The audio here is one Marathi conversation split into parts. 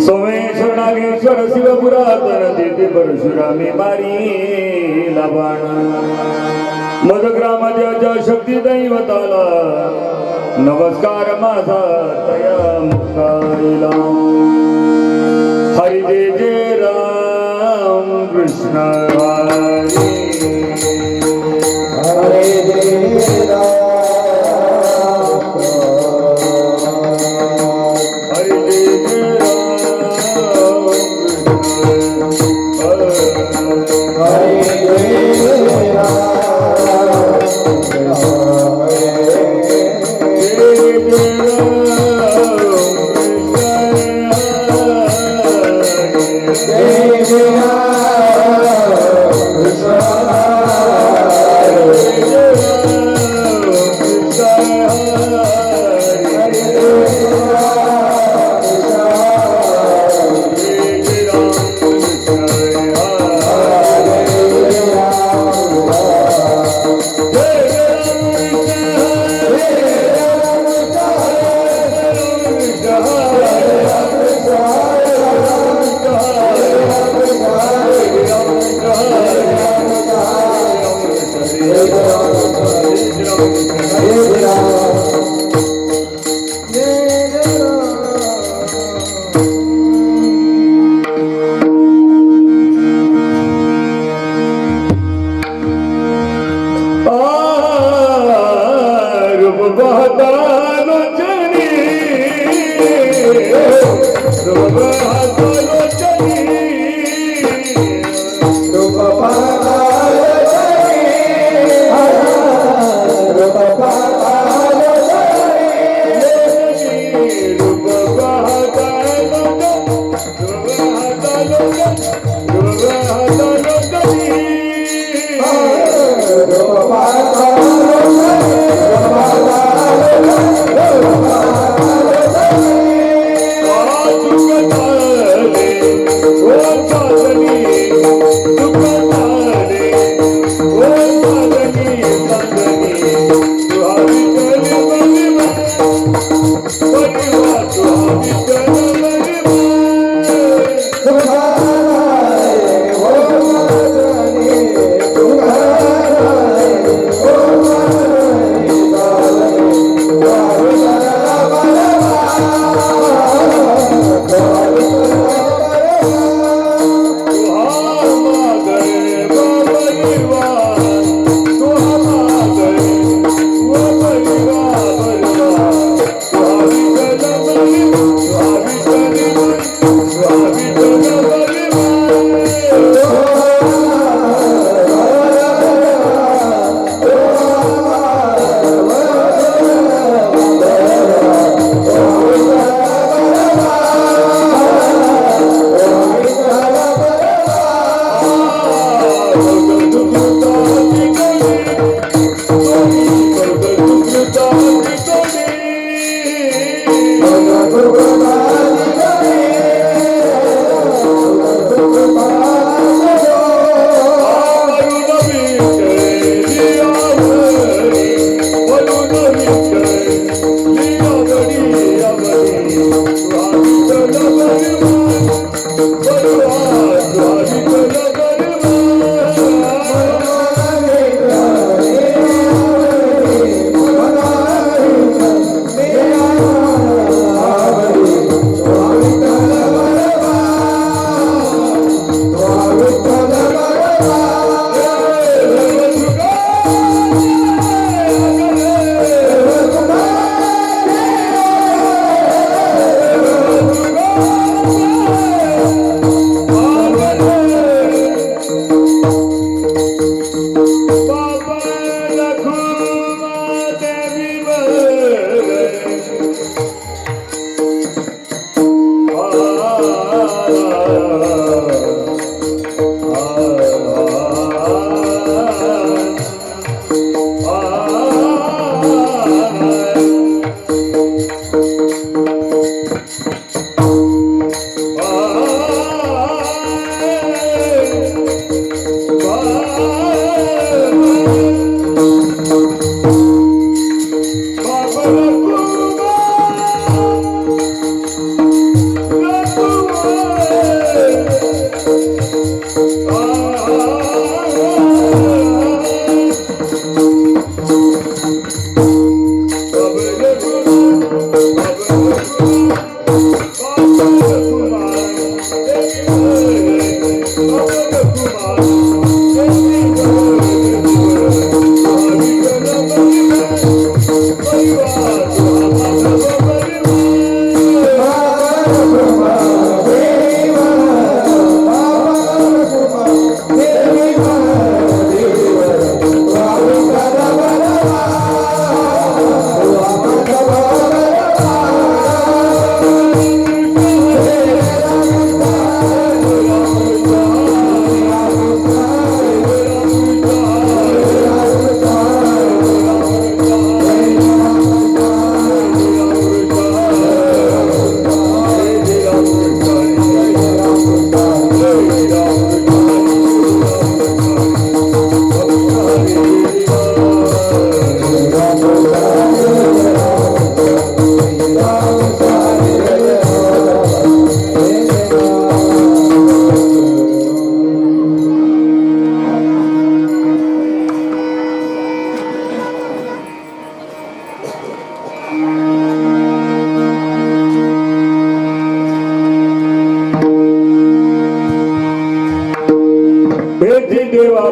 सोमेश्वर नागेश्वर शिव पुरातन तेथे परशुरामी मारी लाबाण मधग्रामदेवाच्या शक्ती दैवताला नमस्कार माझा तया मुक्ताईला. हरी जय जय राम कृष्ण हरी हरे जय राम हरी जय जय राम कृष्ण हरे जय राम जय जय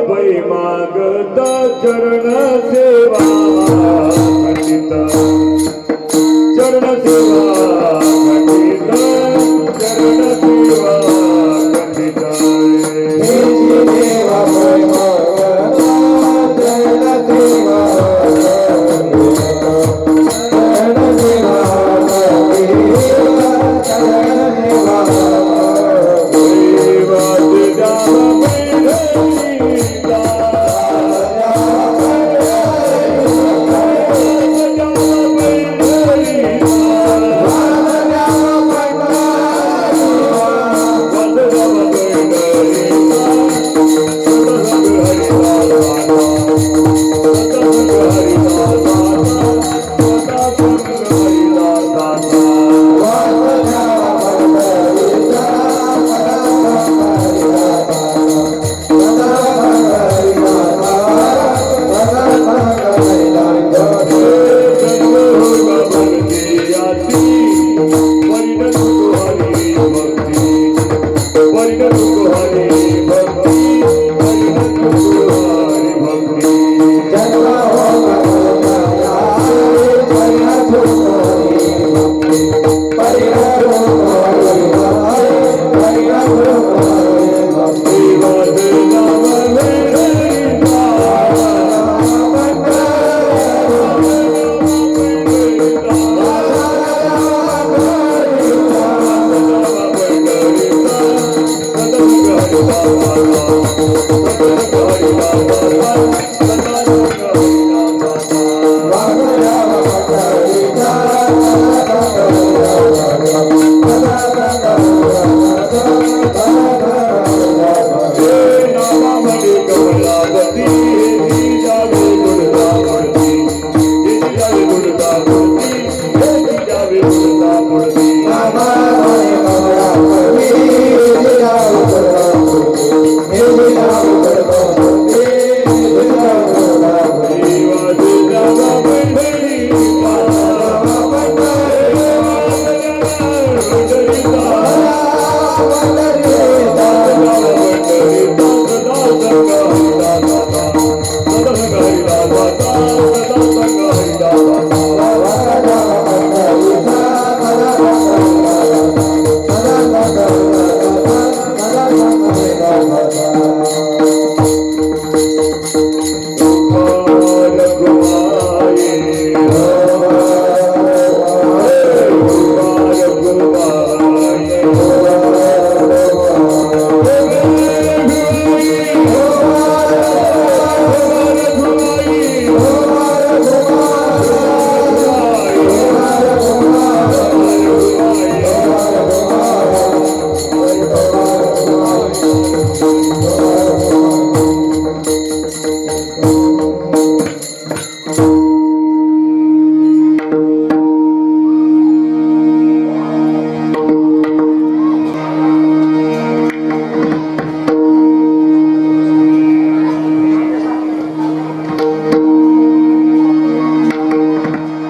पै मागता चरण सेवा खंडित चरण सेवा खंडित चरण सेवा खंडित हेची देवा पै मागता चरण सेवा चरण सेवा चरण सेवा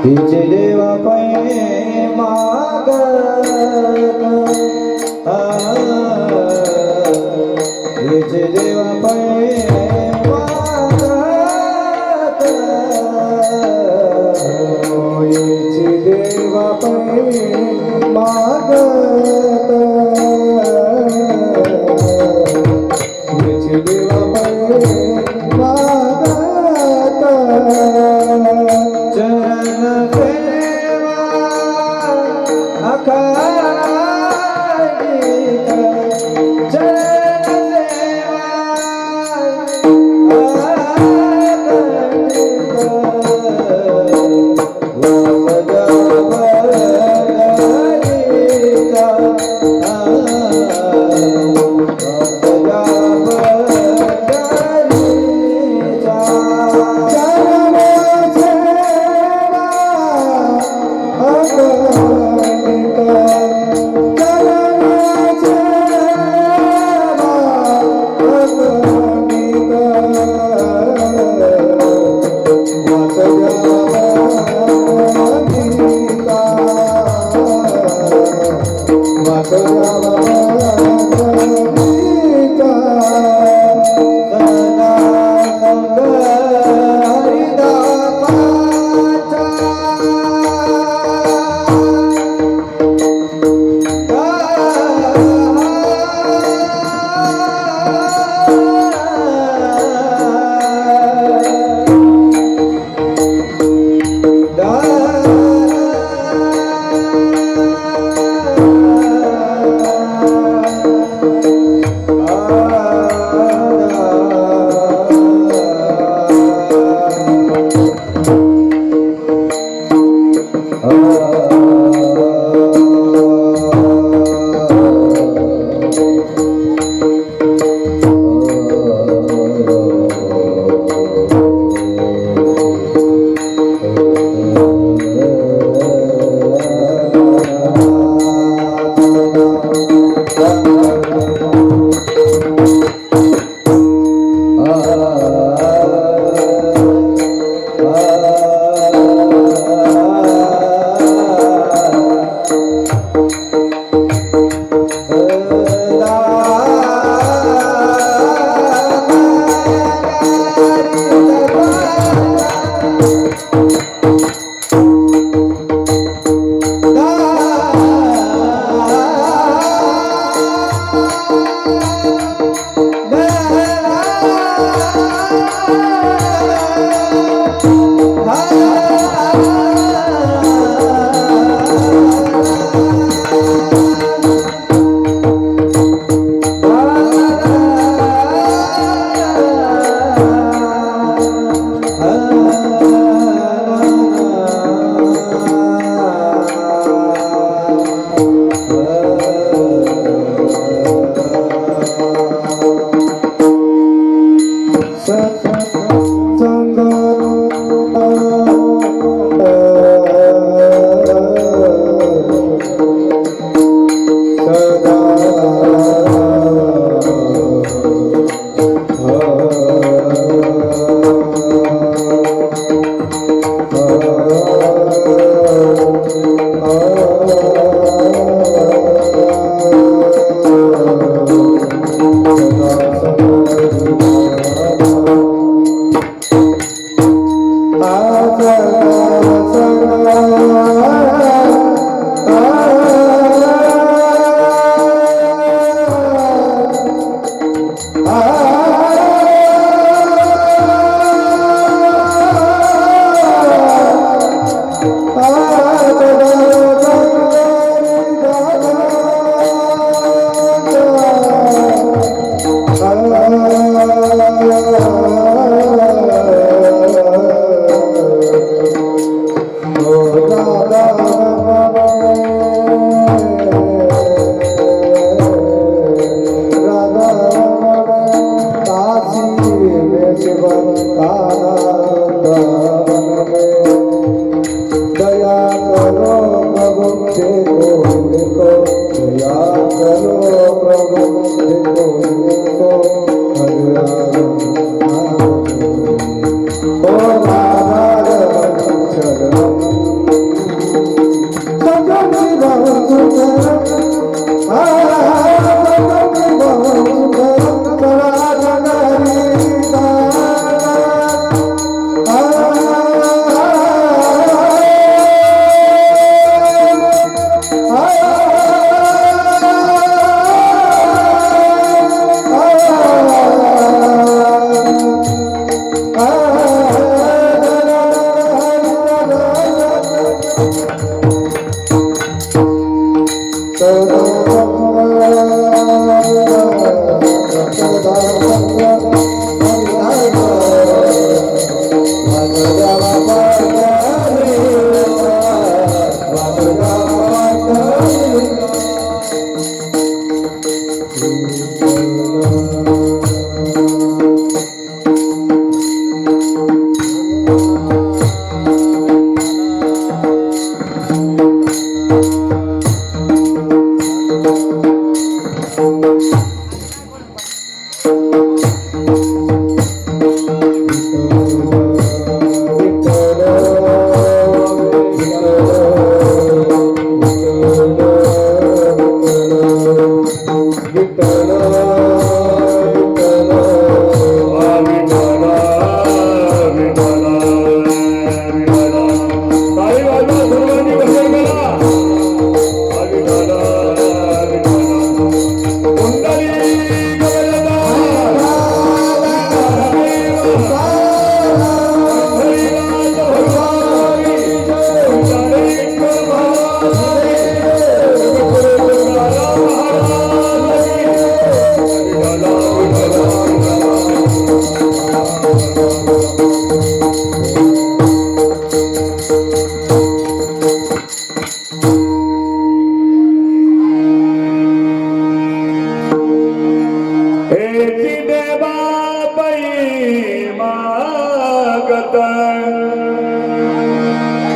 हिचे देवा पै मागता हिचे देवा पै मागता हिचे देवा पै मागता हिचे देवा पै मागता चरण सेवा अखंडित चरण सेवा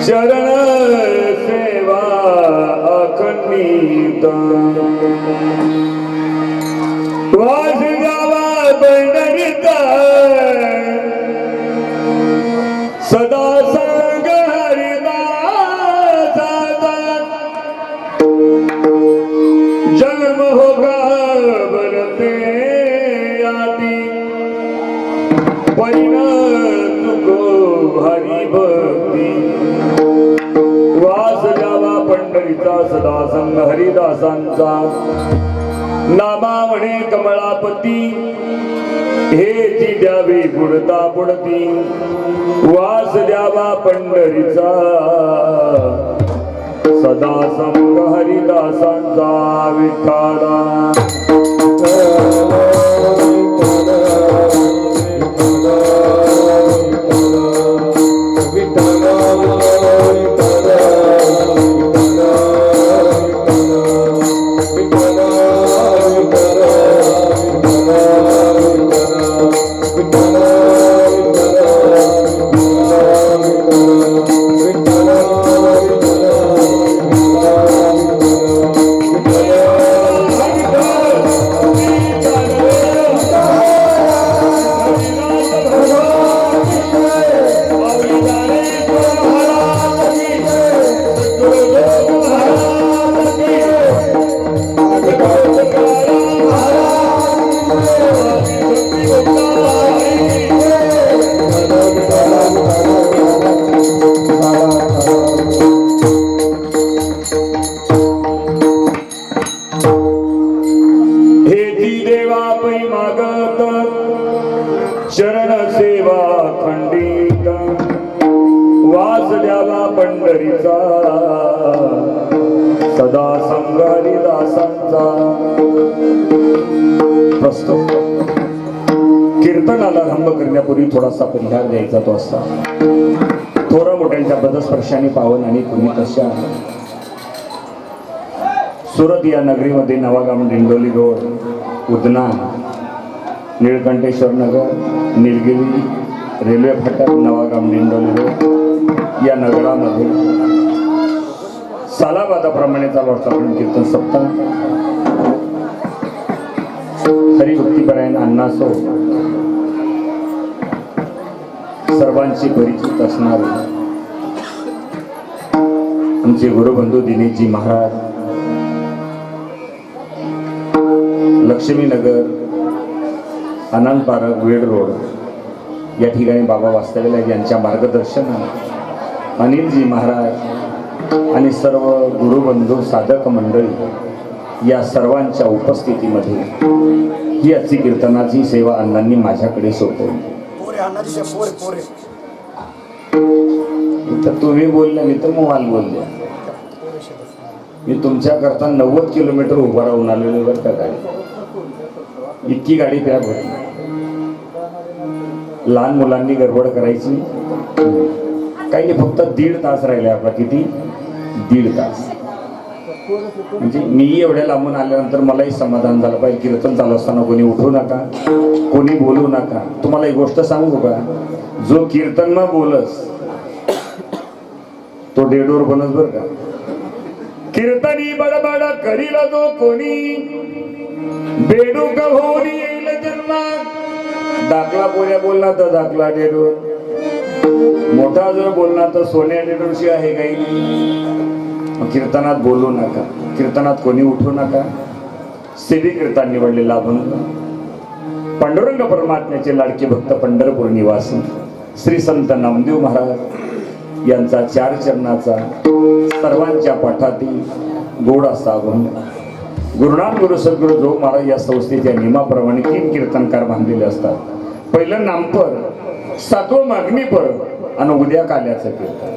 चरण सेवा अखंडित वास द्यावा पंढरीत सदा संग हरिदासाचा जन्म हो घाबरते आती परिण तुको हरी भक्ती वास द्यावा पंढरीचा सदा संग हरिदासांचा नामा म्हणे कमळापती हे ती द्यावी बुडता बुडती वास द्यावा पंढरीचा सदा संग हरिदासांचा विठाला चरण सेवा खंडित वास द्यावा पंढरीचा सदा संग हरिदासांचा प्रस्तुत कीर्तनाला आरंभ करण्यापूर्वी थोडासा परिहार द्यायचा तो असता थोडा मोठ्यांच्या पदस्पर्शाने पावन आणि कुणी कशा सुरत या नगरीमध्ये नवागाम दिंडोली रोड उदना निळकंठेश्वर नगर निलगिरी रेल्वे फाटक नवागाम दिंडोली रोड या नगरामध्ये सालाबादाप्रमाणे चालू असता पण कीर्तन सप्ताह हरिभक्तीपरायण अण्णासो सर्वांची परिचित असणारे आमचे गुरुबंधू दिनेशजी महाराज लक्ष्मीनगर आनंद पार्क वेड रोड या ठिकाणी बाबा वास्तव्याला आहेत. यांच्या मार्गदर्शनाने अनिलजी महाराज आणि सर्व गुरुबंधू साधक मंडळी या सर्वांच्या उपस्थितीमध्ये ही आजची कीर्तनाची सेवा अण्णांनी माझ्याकडे सोपवली. तर तुम्ही बोलले मी तर मोबाईल बोलले. मी तुमच्या करता 90 किलोमीटर उभा राहून आलेलो बरं का गाडी इतकी गाडी पॅक होती. लहान मुलांनी गडबड करायची काही नाही फक्त 1.5 तास राहिले आपला किती 1.5 तास म्हणजे मी एवढ्या लांबून आल्यानंतर मलाही समाधान झालं पाहिजे. कीर्तन चालू असताना कोणी उठू नका कोणी बोलू नका. तुम्हाला एक गोष्ट सांगू का जो कीर्तन मग बोलस तो डेडोर बनस बर का. कीर्तनी बडबड करील जो कोणी बेडूक होऊन येईल जन्मात. दाखला पोऱ्या बोलला तर दाखला डेडोर मोठा जर बोलला तर सोन्या डेडोरशी आहे काही. कीर्तनात बोलू नका कीर्तनात कोणी उठू नका. सेवी कीर्तन निवडलेला अभंग पांडुरंग परमात्म्याचे लाडके भक्त पंढरपूर निवासी श्री संत नामदेव महाराज यांचा 4 चरणाचा सर्वांच्या पाठातील गोड असा अभंग. गुरुनाम गुरु सद्गुरु जो महाराज या संस्थेच्या नियमाप्रमाणे 3 कीर्तनकार बांधलेले असतात. पहिलं नामपर 7वं मागणीपर आणि उद्या काल्याचं कीर्तन.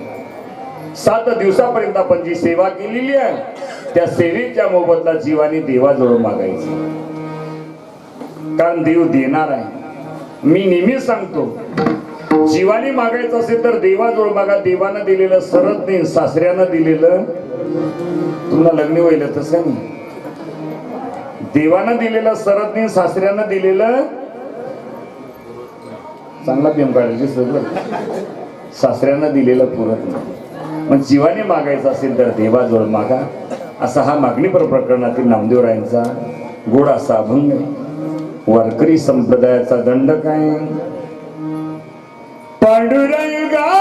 7 दिवसापर्यंत आपण जी सेवा केलेली आहे त्या सेवेच्या मोबदला जीवाने देवाजवळ मागायचं कारण देव देणार आहे. मी नेहमी सांगतो जीवाने मागायचं असेल तर देवाजवळ मागा. देवानं दिलेलं सरत नाही सासऱ्यानं दिलेलं तुम्हाला लग्न होईल तसं नाही. देवानं दिलेलं सरत नाही सासऱ्यानं दिलेलं चांगला प्रेम काढायची सगळं सासऱ्यांना दिलेलं पुरत नाही. मग जीवाने मागायचं असेल तर देवाजवळ मागा, असा हा मागणीपर प्रकरणातील नामदेवरायांचा गोड असा अभंग आहे. वारकरी संप्रदायाचा दंड काय? पांडुरंगा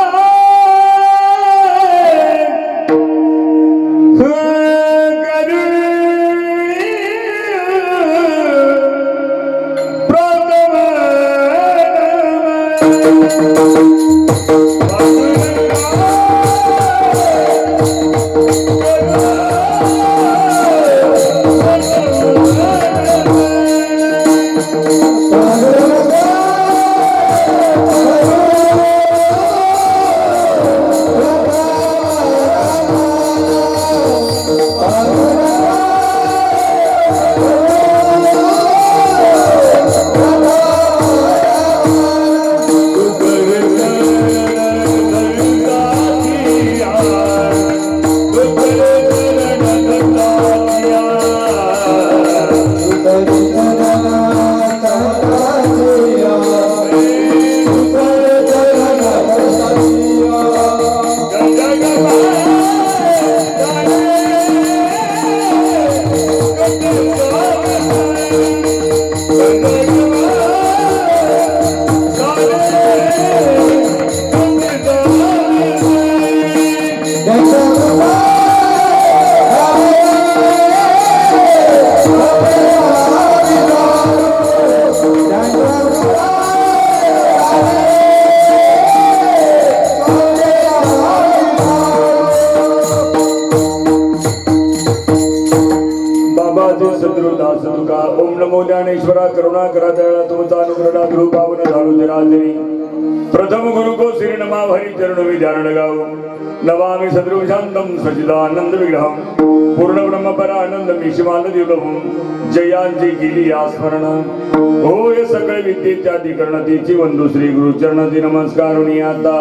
ओम नमो ज्ञानेश्वरा करुणा करा दयाळा तुमचा अनुग्रह गुरु पावन झालो जराजरी प्रथम गुरु को श्री नमा हरि चरण विद्यारण गाओ नमामि सद्गुरु शांतम सच्चिदानंद विग्रहम पूर्ण ब्रह्म परानंद मिशिमाल दिवलभम जयांची केली आस्मरण हो हे सगळे विद्येच्या अधिकरण तिची वंदू श्री गुरु चरणाची नमस्कार आता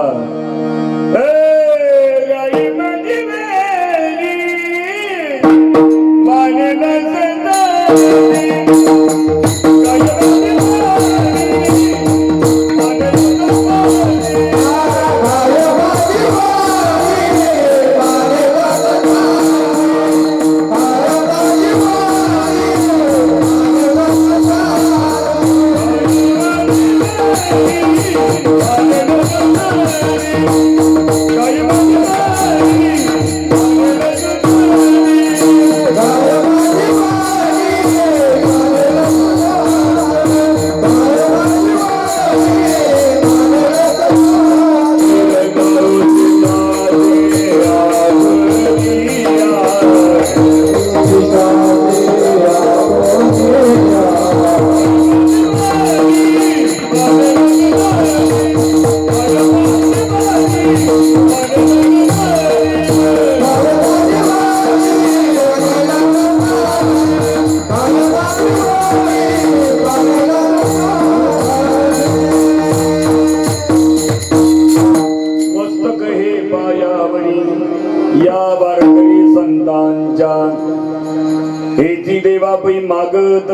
मागत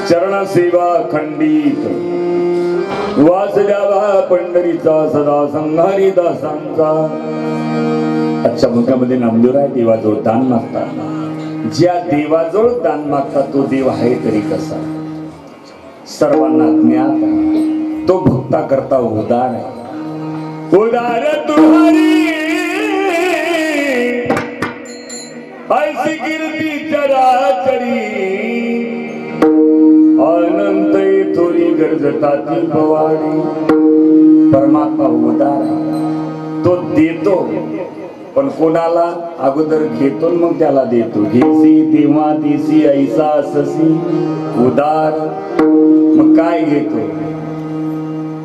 चरण सेवा खंडित वास द्यावा पंढरीचा सदा संहारी दासांचा. आजच्या मुखामध्ये नामदेवराय देवाजवळ दान मागतात. ज्या देवाजवळ दान मागतात तो देव आहे तरी कसा? सर्वांना ज्ञात आहे. तो भक्ता करता उदार आहे. उदार तुम्हारी ऐसी कीर्ती चराचरी अनंत थोडी गरजताती पवाडी. परमात्मा उदार आहे. तो देतो पण कोणाला? अगोदर घेतो मग त्याला देतो. घेसी तेव्हा देसी ऐसा अससी उदार. मग काय घेतो?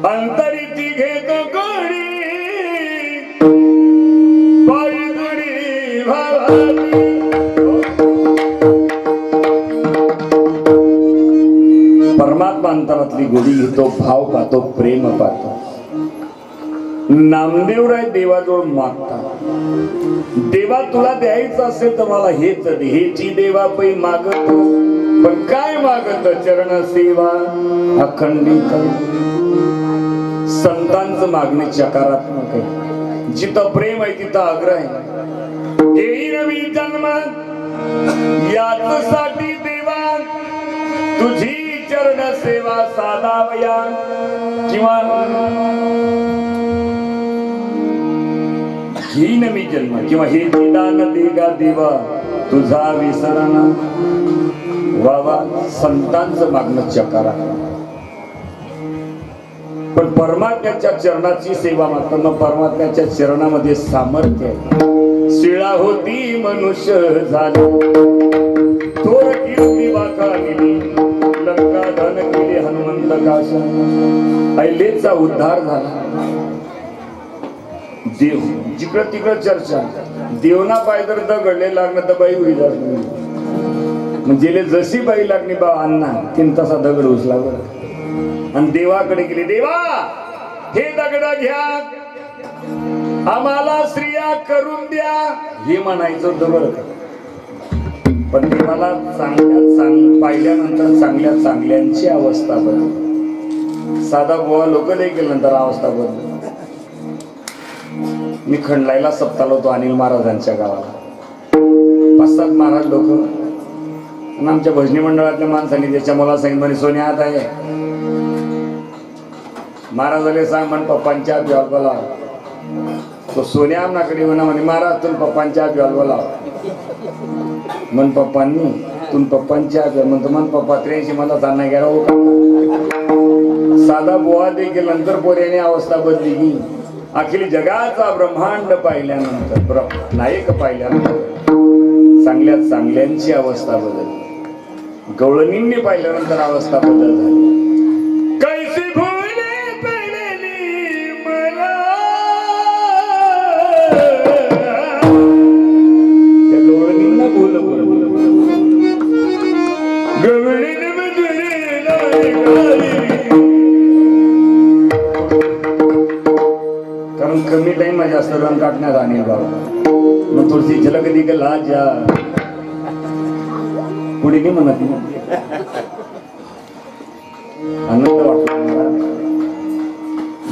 अंतरीची घेतो गोडी पायी गोडी भावाची. परमात्मा अंतरातली गोडी घेतो, भाव पाहतो, प्रेम पाहतो. नामदेवराय देवाजवळ मागतात. देवा तुला द्यायचं असेल तर मला हेच दे. हेची देवा पै मागत पण काय मागत? चरण सेवा अखंडित. संतांचं मागणी सकारात्मक आहे. जिथं प्रेम आहे तिथं आग्रह आहे. येईल मी जन्म याचसाठी देवा तुझी चरण सेवा साधावया, किंवा घेईन मी जन्म, किंवा हे दान देगा देवा तुझा विसरणा. वावा संतांचं मागणं चकारा. पण परमात्म्याच्या चरणाची सेवा मागताना परमात्म्याच्या चरणामध्ये सामर्थ्य आहे. शिळा होती मनुष्य झाली, थोर कीर्ती वाखाणली, लंका धन केली हनुमंत काशा. ऐलेचा उद्धार झाला. देव जिकडं तिकडं चर्चा, देवना पाय जर दगडले लागणं तर बाई उडी जात म्हणजे जशी बाई लागली बा अण्णा तीन तसा दगड उचला बरं. आणि देवाकडे गेले, देवा हे दगड घ्या, आम्हाला स्त्रिया करून द्या, हे म्हणायचं होतं बरं का. पण देवाला पाहिल्यानंतर चांगल्या चांगल्यांची अवस्था बदल. साधा गोवा लोक नाही केल्यानंतर अवस्था बदल. मी खंडलायला सप्ताला होतो अनिल महाराजांच्या गावाला. 5-7 महाराज लोक आणि आमच्या भजनी मंडळातल्या माणसांनी त्याच्या मला सांगितलं म्हणे सोन्या आत आहे महाराजाले सांग म्हण पप्पांच्या हात बोला. तो सोन्या आमनाकडे म्हणा म्हणे महाराज तुम पप्पांच्या हात बोला. मन पप्पांनी तुम पप्पांच्या हात म्हणतो मन पप्पा 83 मला जाणं गेला हो का. साधा बोवा देखील नंतर पोऱ्याने अवस्था बदली की अखिल जगाचा ब्रह्मांड पाहिल्यानंतर नायक पाहिल्यानंतर चांगल्या चांगल्यांची अवस्था बदलली. गवळणींनी पाहिल्यानंतर अवस्था बदल झाली. कैसी भुले पडली मला, त्या गवळणींना बोल गवळीन कारण कमी टाइम माझ्या जास्त रंग काढण्यात आणि बाबा मग थोडीशी झलक दी गला जा पुढे नाही म्हणत. आनंद वाटला मला.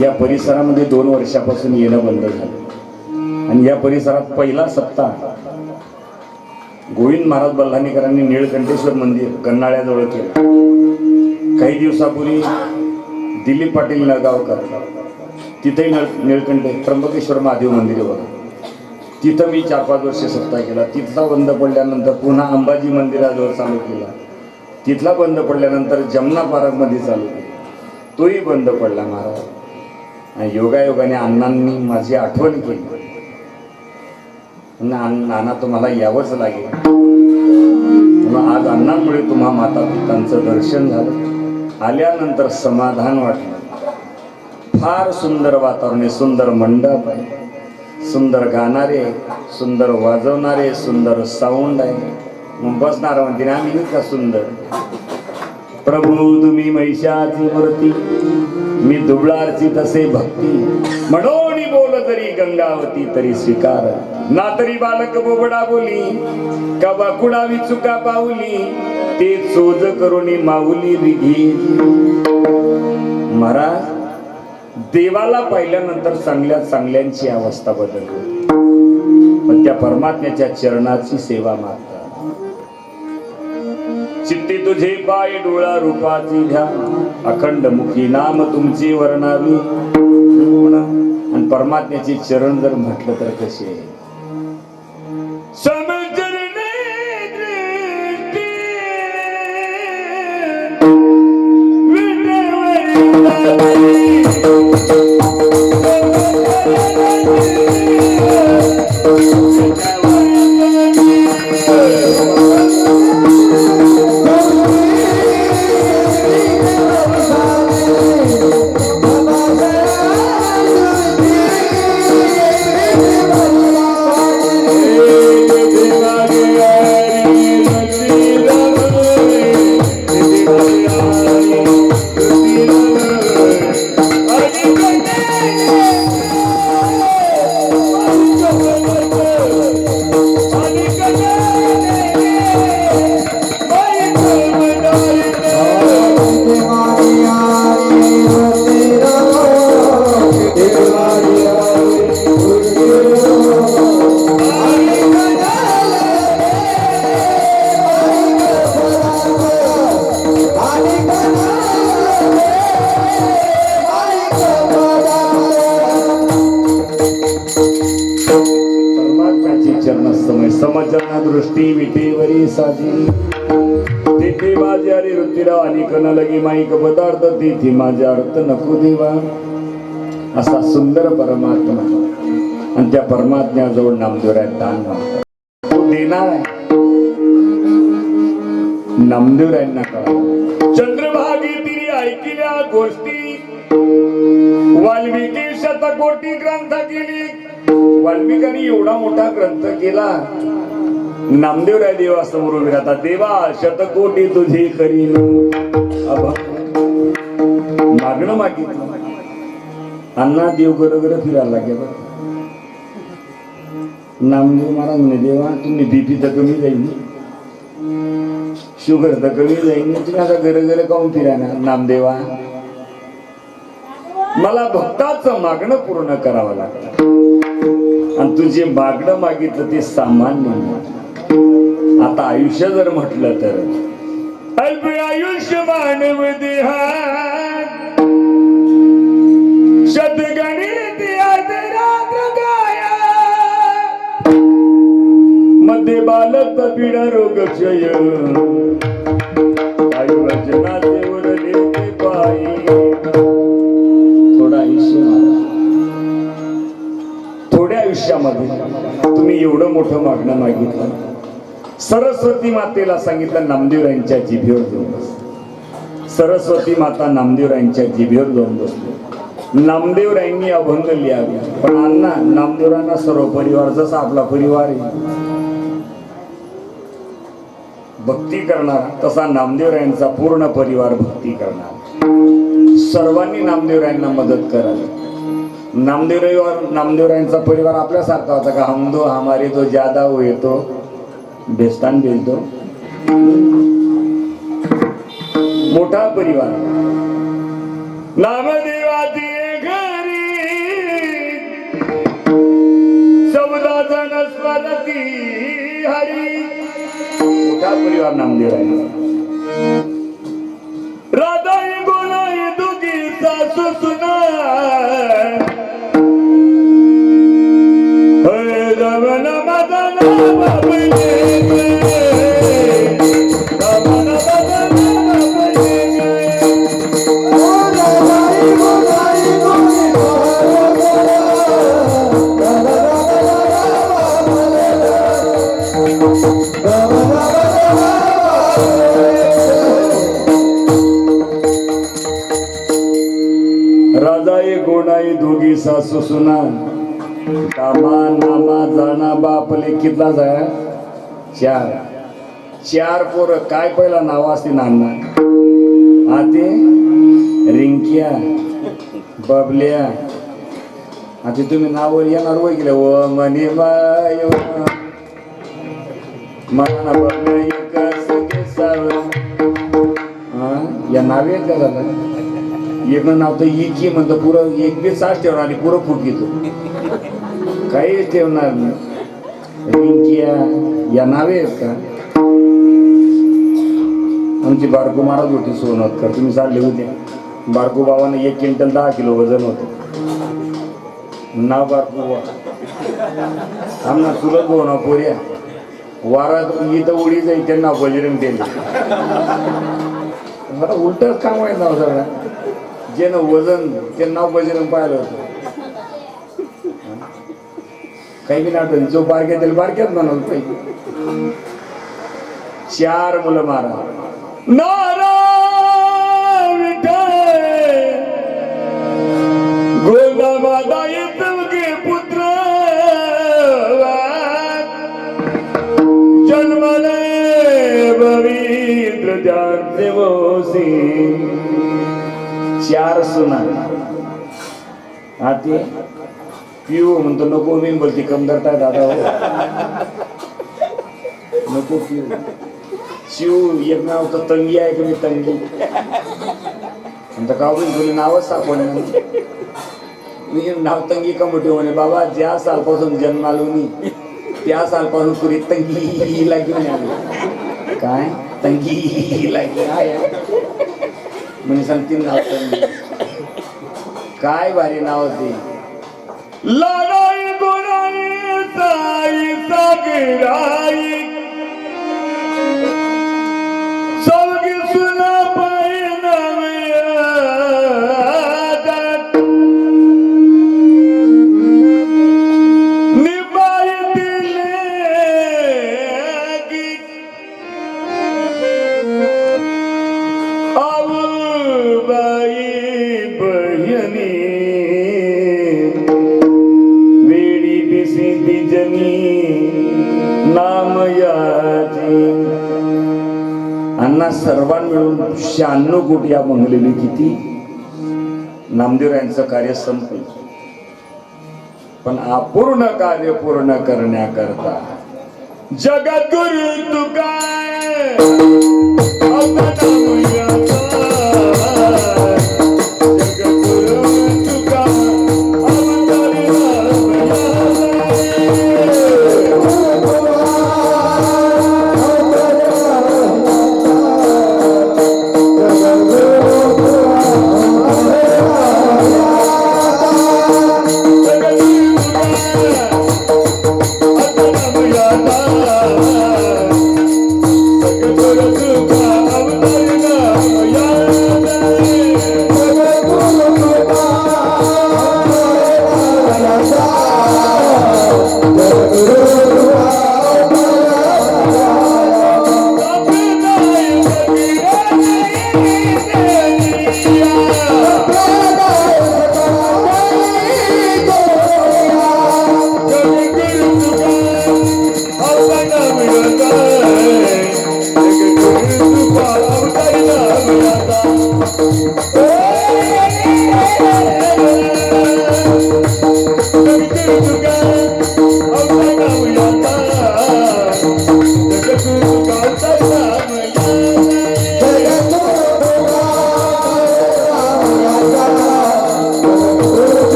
या परिसरामध्ये 2 वर्षापासून येणं बंद झालं आणि या परिसरात पहिला सप्ताह गोविंद महाराज बल्लानीकरांनी निळकंठेश्वर मंदिर गन्नाळ्याजवळ केलं. काही दिवसापूर्वी दिलीप पाटील नळगावकर तिथेही निळकंठे त्र्यंबकेश्वर महादेव मंदिर बघा. तिथं मी 4-5 वर्ष सप्ताह केला. तिथला बंद पडल्यानंतर पुन्हा अंबाजी मंदिराजवळ चालू केला. तिथला बंद पडल्यानंतर जमना पार्कमध्ये चालू केला. तोही बंद पडला महाराज. आणि योगायोगाने अण्णांनी माझी आठवण केली. नाना तुम्हाला यावंच लागेल. आज अण्णांमुळे तुम्हा माता पितांचं दर्शन झालं. आल्यानंतर समाधान वाटलं. फार सुंदर वातावरण आहे, सुंदर मंडप आहे, सुंदर गाणारे, सुंदर वाजवणारे, सुंदर साऊंड आहे. मग बसणार म्हणते ना आम्ही का सुंदर. प्रभू तुम्ही महिषाची मूर्ती, मी दुबळारची तसे भक्ती, म्हणून बोल तरी गंगावती तरी स्वीकार. ना तरी बालक बोबडा बोली, का बाकुडावी चुका पावली, ते चोज करून माऊली रिघी. महाराज देवाला पाहिल्यानंतर चांगल्या चांगल्यांची अवस्था बदलली. पण त्या परमात्म्याच्या चरणाची सेवा मागतात. चित्ती तुझे पाय डोळा रूपाची ध्यान, अखंड मुखी नाम तुमची वर्णावी. आणि परमात्म्याचे चरण जर म्हटलं तर कसे साजी तिथे माझ्या रे ऋतिरा आणि कन लगी माईक पदार्थ तिथे माझ्या अर्थ नको देवा असा सुंदर परमात्मा आणि त्या परमात्म्याजवळ नामदेवराय दान मागतात. तो देणार आहे. नामदेवरायांना कळालं. चंद्रभागी तिने ऐकल्या गोष्टी वाल्मिकी शतकोटी ग्रंथ केली. वाल्मिकांनी एवढा मोठा ग्रंथ केला. नामदेवराय देवासमोर उभे राहतात. देवा शतकोटी तुझी करीन मागणं मागितलं. अण्णा देव गरगर फिरायला गेला. नामदेव महाराज म्हणे देवा तुम्ही बीपी तर कमी जाईल, शुगर तर कमी जाईल, तुम्ही आता गरगर काऊन फिरायला. नामदेवा मला भक्ताचं मागणं पूर्ण करावं लागतं आणि तुझे मागणं मागितलं ते सामान्य नाही. आता आयुष्य जर म्हटलं तर अल्प आयुष्य मानव देहात शतगणित रात्र गाया मध्ये बालक पीडा रोग क्षय आयु वचनाचे उरले ते पायी. थोडं आयुष्य थोड्या आयुष्यामध्ये तुम्ही एवढं मोठं मागणं मागितलं. सरस्वती मातेला सांगितलं नामदेवरायांच्या जिभेवर जाऊन बस. सरस्वती माता नामदेवरायांच्या जिभेवर जाऊन बसली. नामदेवरायांनी अभंग लिहावे. पण अण्णा नामदेवरायांना सर्व परिवार जसा आपला परिवार आहे भक्ती करणार तसा नामदेवरायांचा पूर्ण परिवार भक्ती करणार. सर्वांनी नामदेवरायांना मदत करावी. नामदेवरायांचा परिवार आपल्यासारखा होता का हम दो हमारे तो ज्यादा हुए तो बेस्तान भेज दो. मोठा परिवार. नामदेवाची घरी 14 जण स्वरती हरी. मोठा परिवार नामदेवरायांचा. राधाई गोलाई दुगी सासू सुना रमण मदन बाबले रमण मदन राजाई गोणाई दोघी सासू सुना कामा नामा जाना बापले कितला जाय 4 पोरं. काय पहिला नाव असते नाना आते रिंकिया बबल्या. आता तुम्ही नावावर येणार वय गेले व म्हणे बाय मला बबल्या या नावे आहेत का झालं. एक नाव तर इकी म्हणतो पुरं एक बी 6 ठेवणार आणि पुरं फुट घेतो काही ठेवणार नाही. रिंकिया या नावे आहेत का. आमची बारकू महाराज होती सोनतकर. तुम्ही चालले होते. बारकू बाबांना 1 क्विंटल 10 किलो वजन होतं. नाव बारकू बाबा. आमना चुलत भाऊ ना पोऱ्या वारात इथं उडी जाईल त्यांना बजरंग दिले. मला उलटच काम आहे नाव सगळं. जे ना वजन ते नाव बजरंग पाहिलं होतं. काही बी नाटक जो बारक्यात त्याला बारक्यात म्हणाल पाहिजे. 4 मुलं मारा. गोदाबादा येतवगे पुत्र जन्मले पवित्र देवसी. 4 सुना. आते पिऊ म्हणतो नको मी बोलती कमदरता दादा नको पिऊ. शिव एक नाव तर तंगी आहे की मी तंगी का तुझे नावच सापडलं. मी नाव तंगी का मोठी म्हणे बाबा ज्या सालपासून जन्मालो मी त्या सालपासून तुरी तंगी लागली आली. काय तंगी लागली म्हणजे सांगतील नाव तंगी. काय भारी नाव ते. लढाई गोराई साई सागराई यांना सर्वांना मिळून 96 कोटी या मंगलेली किती नामदेव यांचं कार्य संपलं. पण अपूर्ण कार्य पूर्ण करण्याकरता जगद्गुरु तुका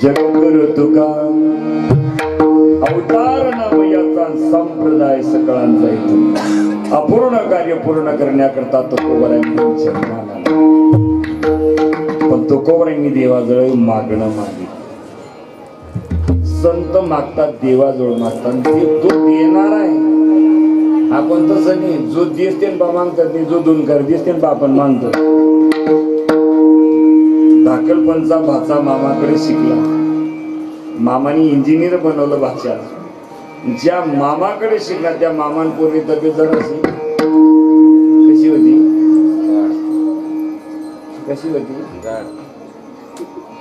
जगद्गुरु तुका अवतार नाम याचा संप्रदाय सकळांचा येतो. अपूर्ण कार्य पूर्ण करण्याकरता तुकोबरांनी जन्माला आला. पण तुकोबरांनी देवाजवळ मागणं मागितलं. संत मागतात देवाजवळ मागतात ते तो देणार आहे. आपण तसं नाही, जो दिसते बा मागतात नाही, जो दोन कर दिसते बा आपण मागतो. धाकलपणचा भाचा मामाकडे शिकला. मामाने इंजिनियर बनवलं भाच्या. ज्या मामाकडे शिकला त्या मामांपूर्वी तब्येत जराशी कशी होती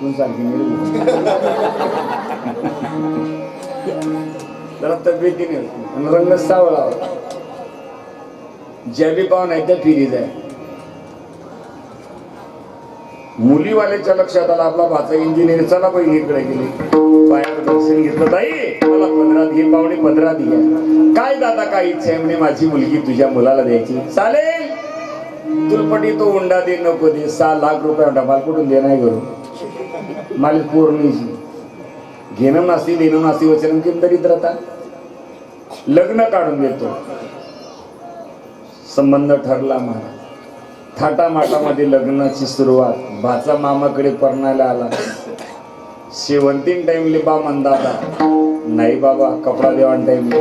तू सांगते जरा तब्येतीने आणि रंग सावळा होता. ज्या बी पाहून आहे त्या फिरी जाय. मुलीवाल्याच्या लक्षात आला आपला भाचा इंजिनियर, चला बहिणीकडे गेली. पायावर दर्शन घेतलं, ताई मला 15 घे, पाहुणे 15 दिया. काय दादा काय इच्छा आहे म्हणे, माझी मुलगी तुझ्या मुलाला द्यायची. चालेल, तुलपटी तो उंडा दे नको दे, 6 लाख रुपये डबाल कुठून दे नाही करू मला पूर्णीची घेणं नास्ती देणं नास्ती वचन किम दरिद्रता. लग्न काढून देतो. संबंध ठरला मला. थाटामाटामध्ये लग्नाची सुरुवात. भाचा मामाकडे परणायला आला. शेवंतीन टाइमले बा मंदाता नाही बाबा, कपडा देवाण टाइमले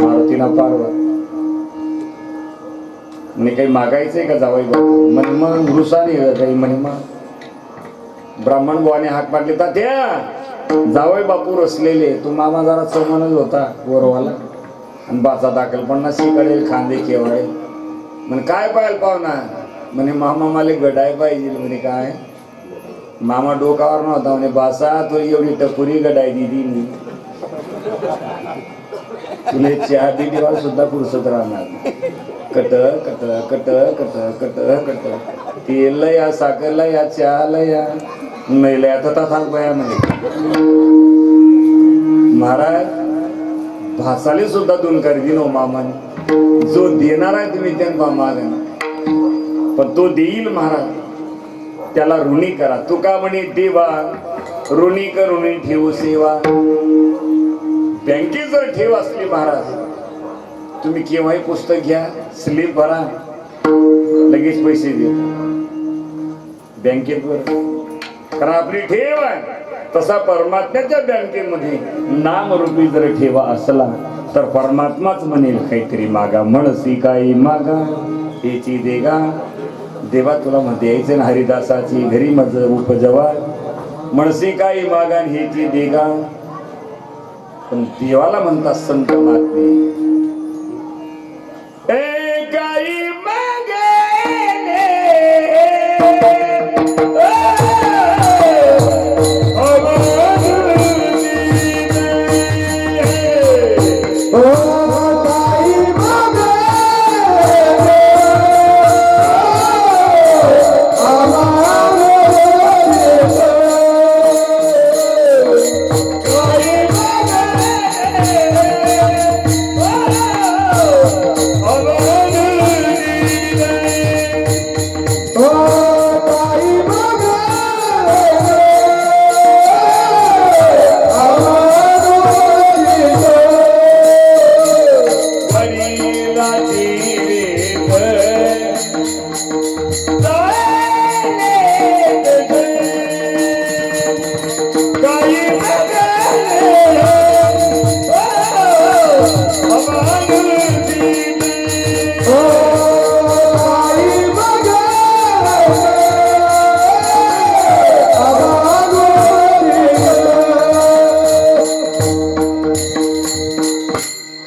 मारुतीना पारवा म्हणे काही मागायचंय का जावाई बापू म्हणे. मग रुसाने काही म्हणे. मग ब्राह्मण बुवाने हाक मारले तर त्या जावई बापू रसलेले. तो मामा जरा चमनच होता गोरवाला आणि बाचा दाखल 50 कडेल खांदे केवाळे. म्हणे काय पाहिजे पाहुणा म्हणे मामा मला गडाय पाहिजे म्हणे. काय मामा डोकावर नव्हता म्हणे. बासा तो एवढी टपुरी गडाय दिदी मी तुला चहा दिदीवर सुद्धा पुरसत राहणार. कट कट कट कट कट कट तेलला या साखरला या चहाला या नाही आता सांग बया म्हणे. महाराज भासाले सुद्धा 2 खरेदी नो मामाने. जो देणार आहे तुम्ही त्यांना मागा, पण तो देईल महाराज. त्याला ऋणी करा. तुका म्हणे देवा ऋणी करुणी ठेवू सेवा. बँकेत जर ठेव असली महाराज, तुम्ही केव्हाही पुस्तक घ्या, स्लिप भरा, लगेच पैसे दे बँकेत वर. कारण आपली ठेव आहे. तसा परमात्म्याच्या बँकेमध्ये नामरूपी जर ठेवा असला तर परमात्माच म्हणेल काहीतरी मागा. म्हणसी काही मागा हेची देगा. देवा तुला म्हणते यायचं ना हरिदासाची घरी मज उपजवा. म्हणसी काही मागा हेची देगा. पण देवाला म्हणतात संत महात्मे ए काही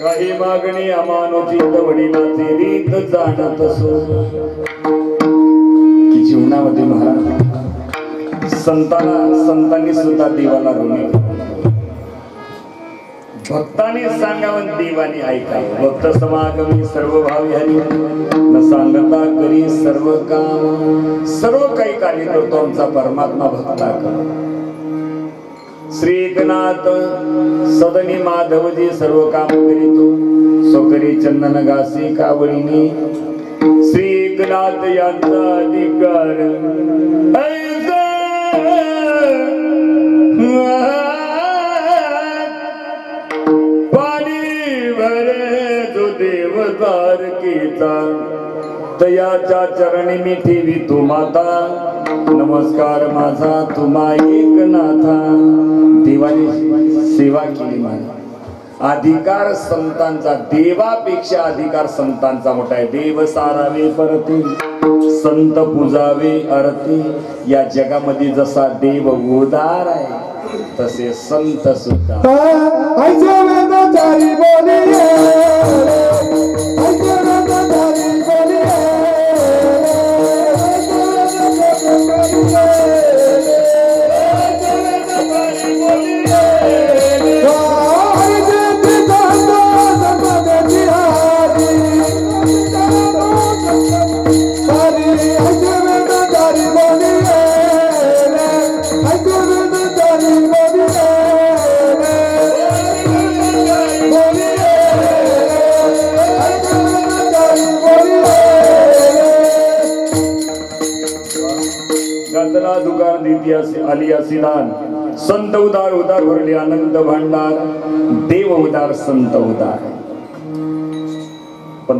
काही मागणी अमानोचित वडिलांची रीत जाणत असो की जीवनामध्ये महाराज संतांनी सुद्धा देवाला ऋणी भक्तांनी सांगावं देवाने ऐकावं. भक्त समागमी सर्व भावी हरी न सांगता करी सर्व काम. सर्व काही कार्य करतो आमचा परमात्मा भक्ता कर. श्री एकनाथ सदनी माधवजी सर्व काम करीतो सोकरी चंदन घासी कावडीने. श्री एकनाथ यांचा अधिकार ऐसा पाणी भरे जो देवदार कीचा तयाच्या चरणी मी ठेवी तू माता. नमस्कार माझा तुम्हा एकनाथा. देवाने सेवा केली माझी. अधिकार संतांचा देवापेक्षा अधिकार संतांचा मोठा आहे. देव सारावे परती संत पूजावे आरती. या जगामध्ये जसा देव उदार आहे तसे संत सुद्धा. ऐसे वेदाचारी बोलिये, ऐसे वेदाचारी बोलिये, दुकान दिती आली असिदान. संत उदार उदार भरले आनंद भांडार. देव उदार संत उदार. पण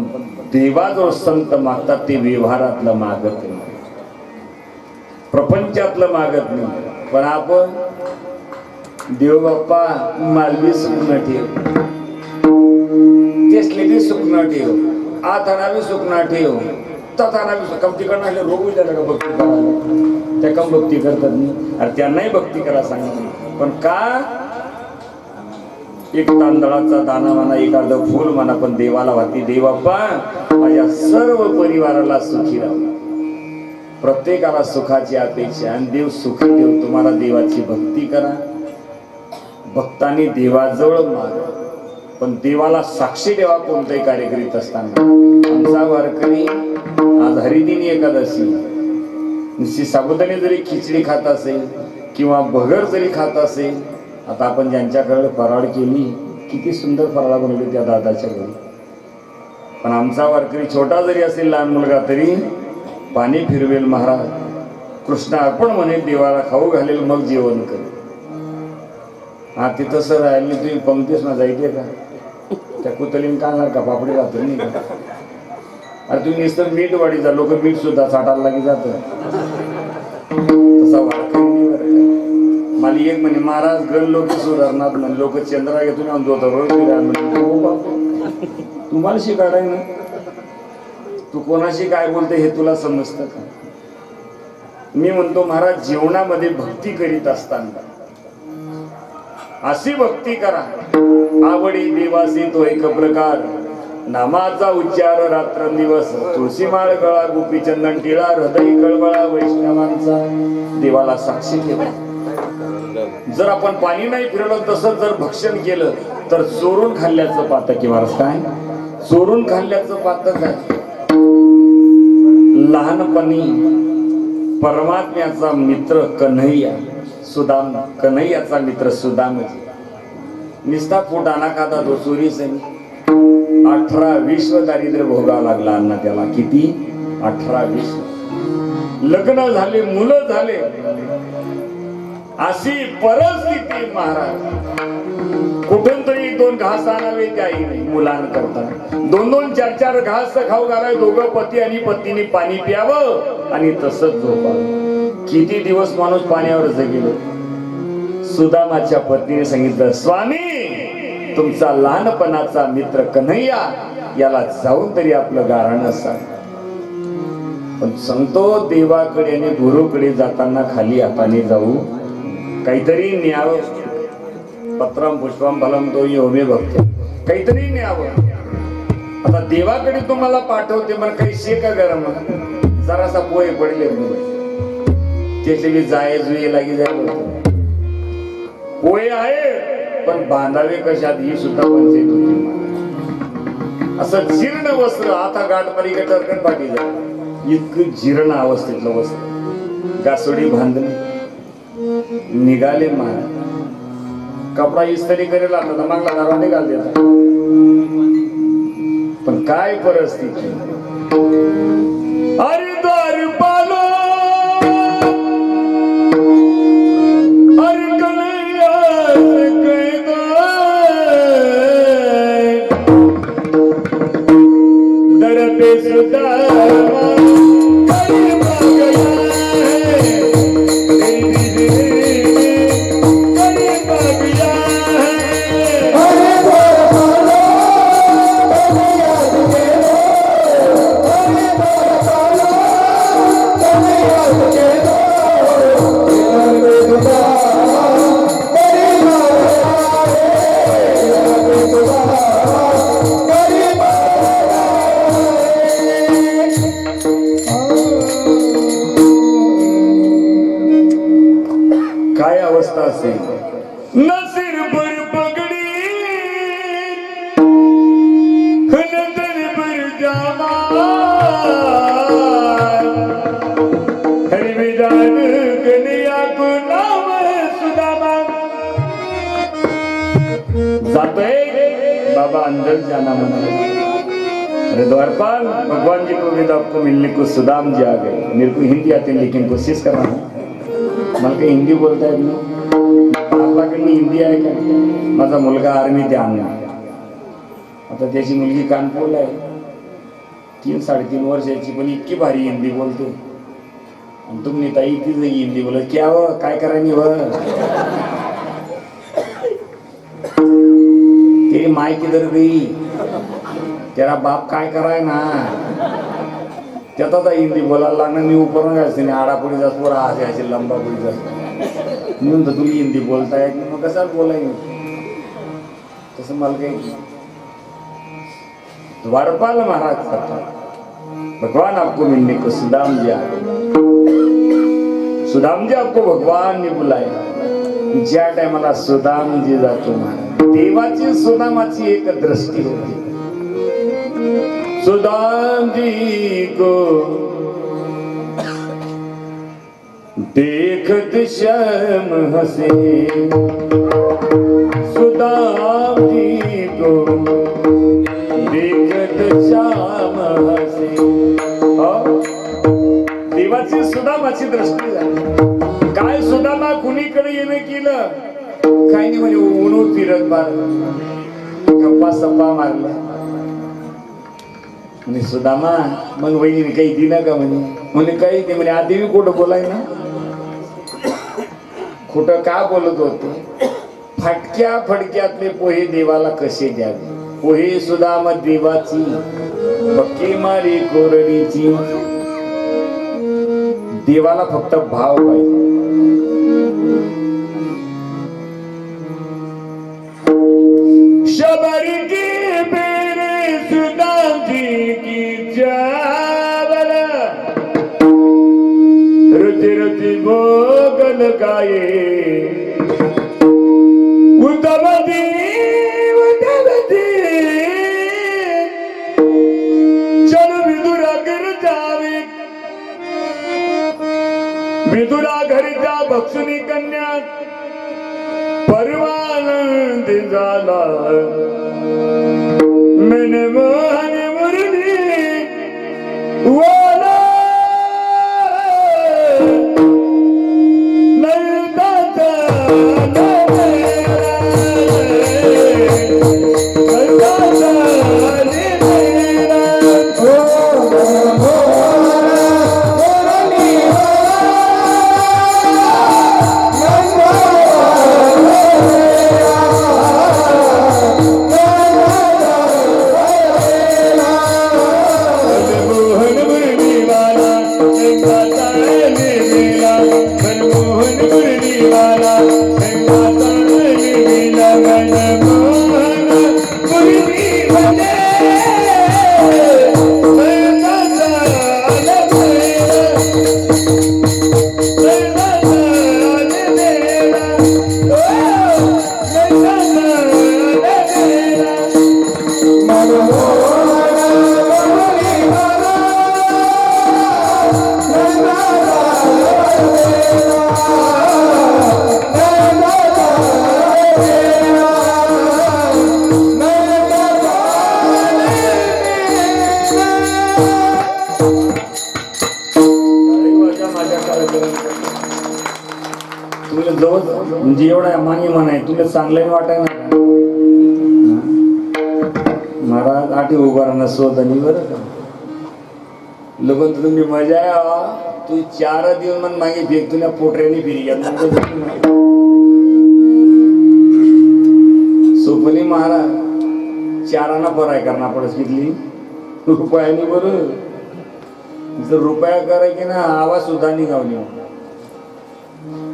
देवा जो संत मागतात ते व्यवहारातलं मागत नाही, प्रपंचातलं मागत नाही. पण आपण देव बाप्पा मालवी सुखणं ठेव, तेसले बी सुखणं ठेव, आताना बी सुखणं ठेव, तथाना बी कमती करणार रोग झालं का भक्ती करायला. त्या कम भक्ती करतात नाही. अरे त्यांनाही भक्ती करा सांगितलं. पण का एक तांदळाचा दाना म्हणा एखादं फूल म्हणा पण देवाला वाटी. देवाप्पा माझ्या सर्व परिवाराला सुखी राहा. प्रत्येकाला सुखाची अपेक्षा आणि देव सुखी देव. तुम्हाला देवाची भक्ती करा. भक्तांनी देवाजवळ माग पण देवाला साक्षी देवा. कोणताही कार्य करीत असताना आमचा वारकरी आज हरिदिनी एकादशी निश्चित साबुदाणे जरी खिचडी खात असेल किंवा भगर जरी खात असेल. आता आपण ज्यांच्याकडे फराळ केली किती सुंदर फराळ बनवली त्या दादाच्या घरी. पण आमचा वारकरी छोटा जरी असेल लहान मुलगा तरी पाणी फिरवेल महाराज कृष्ण अर्पण म्हणेल देवाला खाऊ घालेल मग जेवण करेल. हा ते तसं राहिली तुम्ही पंक्तीच ना जायचे का त्या कुतलीन काढणार का पापडी जातो नाही का. अरे तुम्ही नुसतं मीठ वाढीचा लोक मीठ सुद्धा साठायला लागे जात. तसा वारकरी मला एक म्हणे महाराज गण लोक सुधारणार म्हणे लोक चंद्रा घेतून आणतो रोज तुम्हाला शिकाडाय ना. तू कोणाशी काय बोलते हे तुला समजतं का. मी म्हणतो महाराज जीवनामध्ये भक्ती करीत असताना अशी भक्ती करा आवडी देवासी तो एक प्रकार. नामाचा उच्चार रात्रंदिवस तुळशी माळ गळा गोपी चंदन टिळा हृदय कळवळा वैष्णवांचा. देवाला साक्षी ठेवा. जर आपण पाणी नाही फिरवलं तसंच जर भक्षण केलं तर चोरून खाल्ल्याचं पातक की महाराज काय चोरून खाल्ल्याचं पातक आहे. लहानपणी परमात्म्याचा मित्र कन्हैया सुदाम कन्हैयाचा मित्र सुदामजी निस्ता पोटाना खाता तो चोरी सनी 18-20 दारिद्र्य भोगावं लागला अण्णा त्याला. किती 18-20. लग्न झाले मुलं झाले अशी परिस्थिती महाराज. कुठून तरी दोन घास आणावे ते आई नाही मुलांकरता. दोन दोन चार चार घास खाऊ घालाय. दोघं पती आणि पत्नीने पाणी प्यावं आणि तसंच झोपावं. किती दिवस माणूस पाण्यावर जगेल. सुदामाच्या पत्नीने सांगितलं, स्वामी तुमचा लहानपणाचा मित्र कन्हैया याला जाऊन तरी आपलं गाऱ्हाण सांग. पण सांगतो देवाकडे आणि गुरुकडे जाताना खाली हाताने जाऊ काहीतरी न्यावं. पत्रम पुष्पम फलम तो योमे भक्त काहीतरी न्यावं. आता देवाकडे तुम्हाला पाठवते मग काही शेका गरम जरासा पोहे पडले त्याचे बी जाय जुये लागी जायला पोहे आहे पण बांधावे कशात ही सुद्धा पंचायत होती. असं जीर्ण वस्त्र आता गाठमारी टरकन पाठी जाय इतकं जीर्ण अवस्थेतलं वस्त्र गासोडी बांधली निघाले महाराज. कपडा इस्त्री करेल आता मागला दारा निघाल देता. पण काय परिस्थिती. अरे द्वार पालो अरे कन्हैया दर पे सुदामा नसीर पर पगड़ी नजर पर जामा हरि विधान कन्हैया को नाम सुदामा. जातोय बाबा अंदर जाना मना. अरे द्वारपाल भगवान जी को भी आपको मिलने को सुदाम जी आ गए. मेरे को हिंदी आती है लेकिन कोशिश कर रहा हूँ. मला काही हिंदी बोलता येत नाही. आपल्याकडे हिंदी आहे का. माझा मुलगा आर्मीत आहे. आता त्याची मुलगी कानपूरला आहे 3-3.5 वर्षाची पण इतकी भारी हिंदी बोलते. आणि तुम्ही ताई ती हिंदी बोलत क्या हो काय करायनी व तेरी माय किधर गई तेरा बाप काय कराय ना. त्याचा हिंदी बोलायला लागणार. मी उपर नाही आडापुडी जास्त पोरा असे लंबापुडी जास्त म्हणून तर तुम्ही हिंदी बोलताय मग कसा बोलाय तसं मला काही. द्वारपाल महाराज करता भगवान आपको मिलने को सुदाम जी आए. सुदाम जी आपको भगवान ने बुलाया. ज्या टायमाला सुदाम जी जातो महाराज देवाची सुदामाची एक दृष्टी होती. सुदाम जी को देखत श्याम हसे. सुदाम जी को देखत श्याम हसे. देवाची सुदामाची दृष्टी झाली. काय सुदामा कुणीकडे येणं केलं काही नाही म्हणजे ऊन फिरत मार गप्पा सप्पा मारल्या. म्हणे सुदामा मग वहिनी काही दिना का म्हणे काही ते म्हणे आधी मी खोटं बोलाय ना. खोटं का बोलत होते. फटक्या फडक्यातले पोहे देवाला कसे द्यावे. पोहे सुदामा देवाची बक्की मारी कोरडीची. देवाला फक्त भाव पाहिजे. शबरी की बेरे सुदाम जी की चावल रुचि रुचि भोगल गाये. उदवती चल विदुरा घर जावे. विदुरा घर जा बक्षुनी कन्या परवानंद झाला. मन मोहन मुरली वाला नलदाचा नेला मनमोहन गुरुजीवाला रंगाचा नेला मनमोहन गुरुजी भजे रंगाचा नेला तुला जवळ म्हणजे एवढा मागे म्हणाय तुला चांगलं वाटाय ना महाराज आठी उभा राहणार स्वतःनी बरं का लोक तुम्ही मजा आहे तू 4 दिवस मन मागे फेक तुला पोटऱ्याने फिरी सोपली महाराज 4 बराय करणार पडस कितली रुपयानी बरं जर रुपया करायची ना आवाज सुद्धा निघावली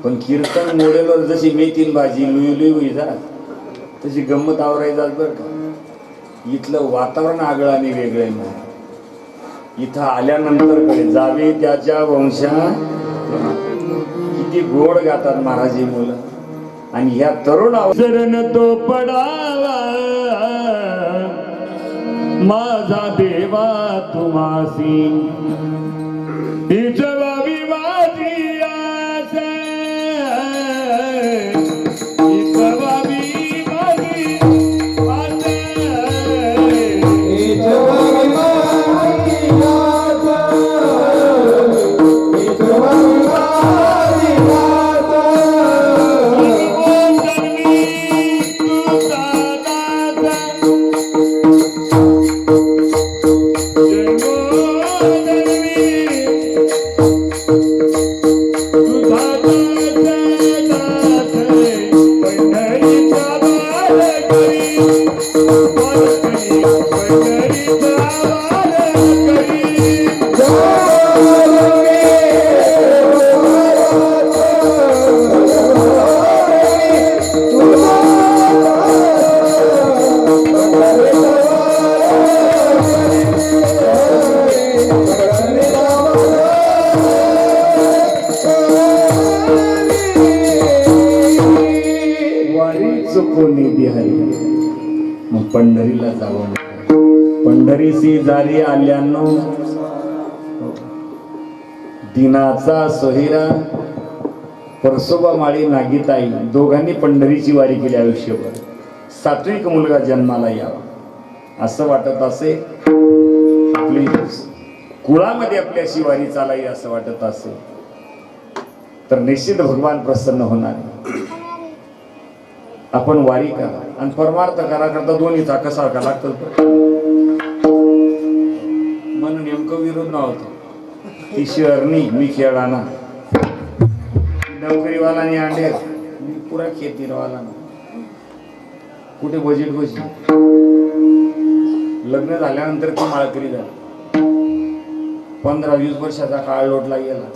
पण कीर्तन मॉडेलवर जशी मेथीन भाजी लुई लुई होई जात तशी गंमत आवराय जात बरं का इथलं वातावरण आगळं आणि वेगळं आहे इथं आल्यानंतर कडे जावे त्याच्या वंशा किती गोड गातात महाराजी मुलं आणि ह्या तरुण अवसरण तो पडावा माझा देवा तुम्हासी जवाबी माझी आस जवाबी माझी आस कोणी बिहारी मग पंढरीला जावं पंढरीसी जारी आल्यानो दिनाचा सोहिरा परसोबा माळी नागीताई दोघांनी पंढरीची वारी केली आयुष्यभर सात्विक मुलगा जन्माला यावा असं वाटत असे आपली कुळामध्ये आपल्याशी वारी चालावी असं वाटत असे तर निश्चित भगवान प्रसन्न होणार आपण वारी करा आणि परमार्थ करा करता दोन्ही चाक सारखा लागतात मन नेमकं विरोध नव्हतं ती शहरनी मी खेळाना नोकरीवाला आणि अंडे मी पुरा खेतीवाला कुठे बजेट बसली लग्न झाल्यानंतर ती माळकरी झाली 15-20 वर्षाचा काळ लोटला गेला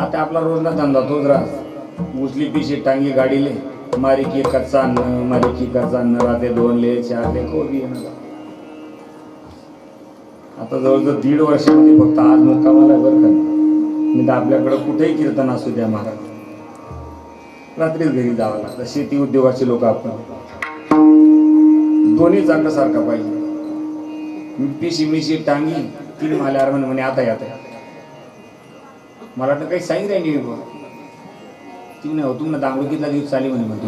आता आपला रोजला धंदा तोच राहत उचली पिशी टांगी गाडीले मारी की कच्चा अन्न राहते 2 ले 4 ले कोबी आता जवळजवळ 1.5 वर्षामध्ये फक्त आज मुक्कामाला बरं का मी तर आपल्याकडे कुठेही कीर्तन असू द्या महाराज रात्रीच घरी जावं लागतं शेती उद्योगाचे लोक आपण दोन्ही चांगलं सारखा पाहिजे पिशी मिशी टांगी 3 माल्यावर म्हणे आता यात मला वाटतं काही सांगित राहिली ती नाही हो तुम्हाला दांगडू कितला दिवस चाली म्हणे म्हणतो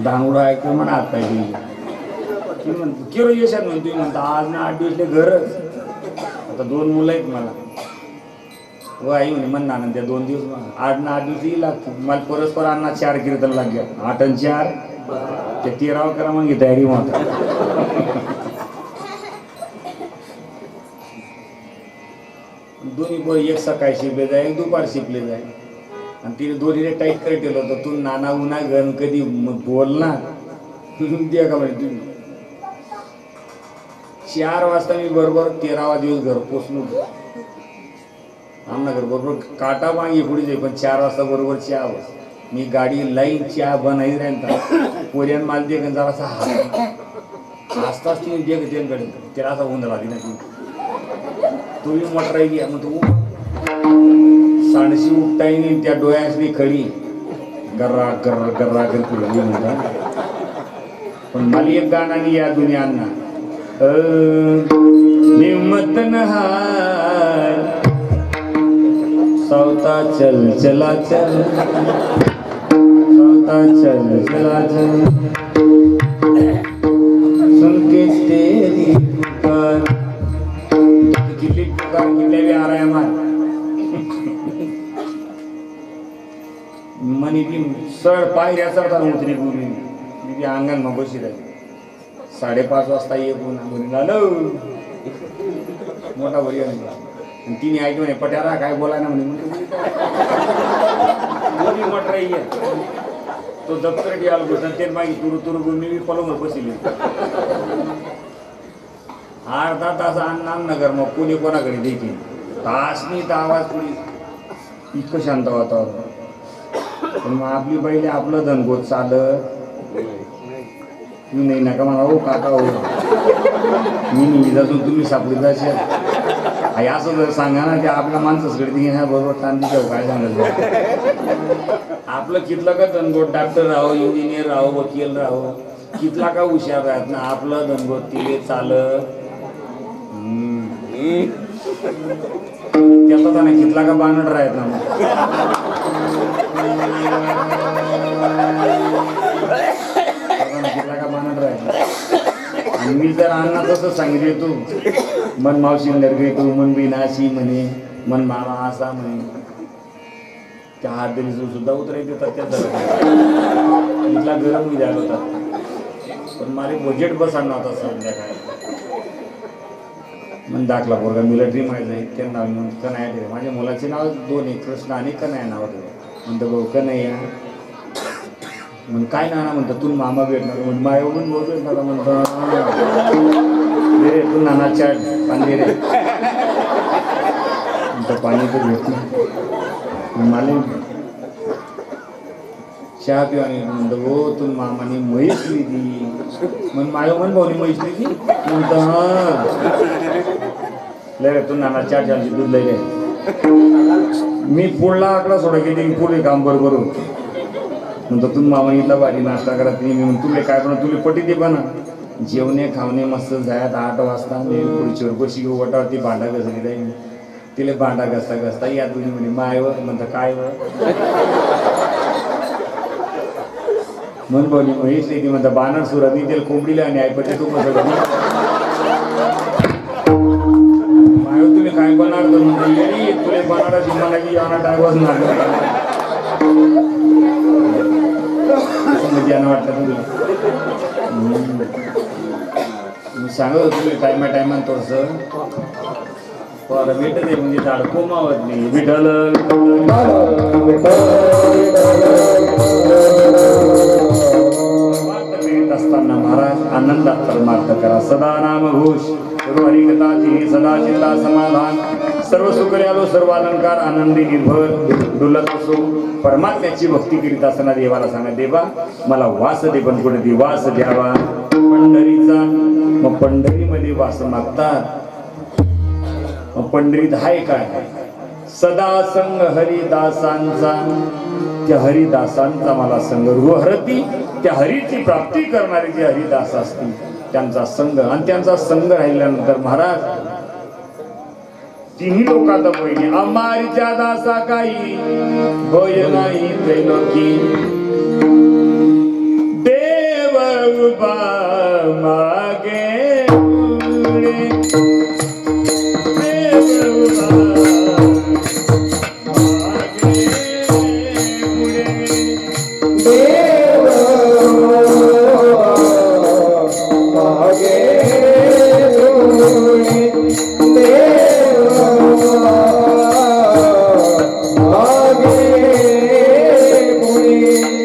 दांगडू ऐकून म्हणा आत पाहिजे ती म्हणतो केरो यशात म्हणे तुम्ही म्हणता आज ना 8 दिवसले घरच आता 2 मुलं आहेत मला व आई म्हणे म्हण ना त्या 2 दिवस 8 ना 8 दिवस येईल लागते मला परस्पर अन्ना 4 कीर्तन लागल्या 8 आणि 4 ते 13 करा मग तयारी मग दोन्ही पोरं एक सकाळी शिपले जाय एक दुपार शिपले जाय आणि तिने दोन्हीने टाईट करत ठेवलं होतं तू नाना उन्हा गण कधी बोल ना द्या का म्हणे तुम्ही 4 वाजता मी बरोबर 13वा दिवस घर पोचलो. आमना घर बरोबर काटा मागे पुढे जाई, पण 4 वाजता बरोबर चहा बस. मी गाडी लाईन चहा बनाई राहता पोऱ्यान माल दे जरा असा हसताच ती दे त्यांकडे त्याला असा उंदर आली ना ती तुम्ही मोटर राहिली मग तू सांडशी उपटाई नाही त्या डोळ्यासनी खडी गर्रा गर्रा गर्रा करते म्हणता. पण मला एक गाणं नाही या दुनियांना हिम्मत नहाय सौता चल चला चल सौता चल चला चल सुन के तेरी पुकार कितली पुकार कितले भी आ रहा है हमारे मनी ती सळ पायऱ्या चढताना उतरी गुरी मी ती अंगण मग बशी राहिली. 5:30 वाजता ये पुन्हा झालं मोठा बरी आणि तिने ऐकलं म्हणे पट्यारा काय बोलाय ना म्हणे मोठा ये तो दप्तर घ्यायला बसला ते मागे तुरु तुरु मी पलंग बसली. अर्धा तास अन्नान नगर मग कोणी कोणाकडे देखील तासनी तर आवाज पुढे इतकं शांत वातावरण. पण मग आपली पहिले आपलं धनगोत चालत मी नाही नका म्हणा हो काका हो मी नाही जाऊन तुम्ही सापडी जाशील असं जर सांगा ना ते आपल्या माणसाकडे ती ह्या बरोबर तांदी ठेव काय सांगायचं. आपलं कितलं का धनगोट डॉक्टर राहो इंजिनियर राहो वकील राहो कितला का हुशार राहत ना आपलं धनगोत तिले चालत त्याचा त्याने कितला का बानड राहत ना कितला का बानड राहत. आणि मी जर अण्णा तसं सांगितले तू मन मावशी नरगे तू मन बिनाशी म्हणे मन मामा असा म्हणे त्या हात तरी सुद्धा उतराय देतात त्या इथला गरम मी द्यायला होता. पण मला बजेट बसायला नव्हता संध्याकाळी मग दाखला पोरगा मिलिटरी माहिती आहे ते नाव म्हणून कन्हैया ठेवले. माझ्या मुलाचे नाव 2 आहे कृष्ण आणि कन्हैया नाव ठेवलं. म्हणतो भाऊ कन्हैया म्हणून काय नाना म्हणतो तू मामा भेटणार म्हणून माय म्हणून भाऊ भेटणार म्हणतो रे तू नाना चाट पाणी रे म्हणतो पाणी तर घेत नाही मला चहा पिवा म्हणतो हो तू मामाने म्हैस लिहिली म्हणून माय म्हण भाऊनी म्हैस लिहिली म्हणतो हा लय तू नाना चार चारची दूध लय मी पुढला आकडा सोडा गेली पुढे काम बरोबर होत म्हणतो तुम्ही मामा इथला भारी नाश्ता करा तुम्ही म्हणून तुले काय पण तुले पटी दे पण जेवणे खावणे मस्त जायत 8 वाजता मी पुढची बशी घेऊ वटावरती भांडा घसली जाईल तिला भांडा घसता घसता या तुम्ही म्हणे मायवर म्हणता काय वर म्हणून बोलली म्हैस ती म्हणता बानर सुरात मी तिला कोंबडीला आणि आयपटे तू कसं तुम्ही काय बनणार तर म्हणजे तुला बनाडाची मला की याना टायवच नाही ज्यांना वाटतं तुला मी सांगत होतो तुला टायमा थोडंसं भेटत आहे म्हणजे झाड कोमावत नाही विठ्ठल असताना महाराज आनंदात परमार्थ करा सदा नाम घोष हरिकथा सदा चिंता समाधान सर्व सुखर्यालो सर्व अलंकार आनंदी निर्भर डुलत असो परमात्म्याची भक्ती करीत असताना देवाला सांगा देवा मला वास दे पण कुठे दे वास द्यावा पंढरीचा मग पंढरीमध्ये वास मागतात मग पंढरीत आहे काय सदा संग हरिदासांचा त्या हरिदासांचा मला संग हरती त्या हरीची प्राप्ती करणारे जे हरिदास असतील त्यांचा संघ आणि त्यांचा संघ राहिल्यानंतर महाराज तिन्ही लोकांचा पहिले अमारीच्या दासा काही भय नाही त्रैलोकी देव उभा मागे पुढे देव उभा मागे पुढे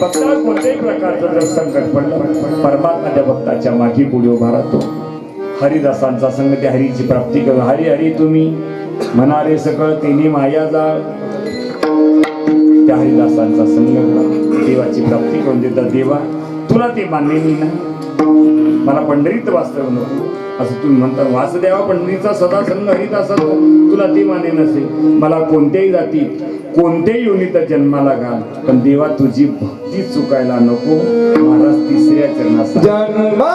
भक्ताला कोणत्याही प्रकारचं जर संकट पडलं परमात्मा त्या भक्ताच्या मागे पुढे उभा राहतो. हरिदासांचा संग त्या हरीची प्राप्ती कर. हरी हरी तुम्ही म्हणारे सकळ तिन्ही माया जाळ. त्या हरिदासांचा संग देवाची प्राप्ती करून देतात. देवा तुला ते मान्य नाही ना, मला पंढरीत वास्तव नको असं तुम्ही म्हणता. वासुदेवा पंढरीचा सदा संग हरिदासाचा तुला ते मान्य नसेल. मला कोणत्याही जातीत कोणत्याही योनीत जन्माला घाल, पण देवा तुझी भक्ती चुकायला नको. महाराज तिसऱ्या चरणात जन्मा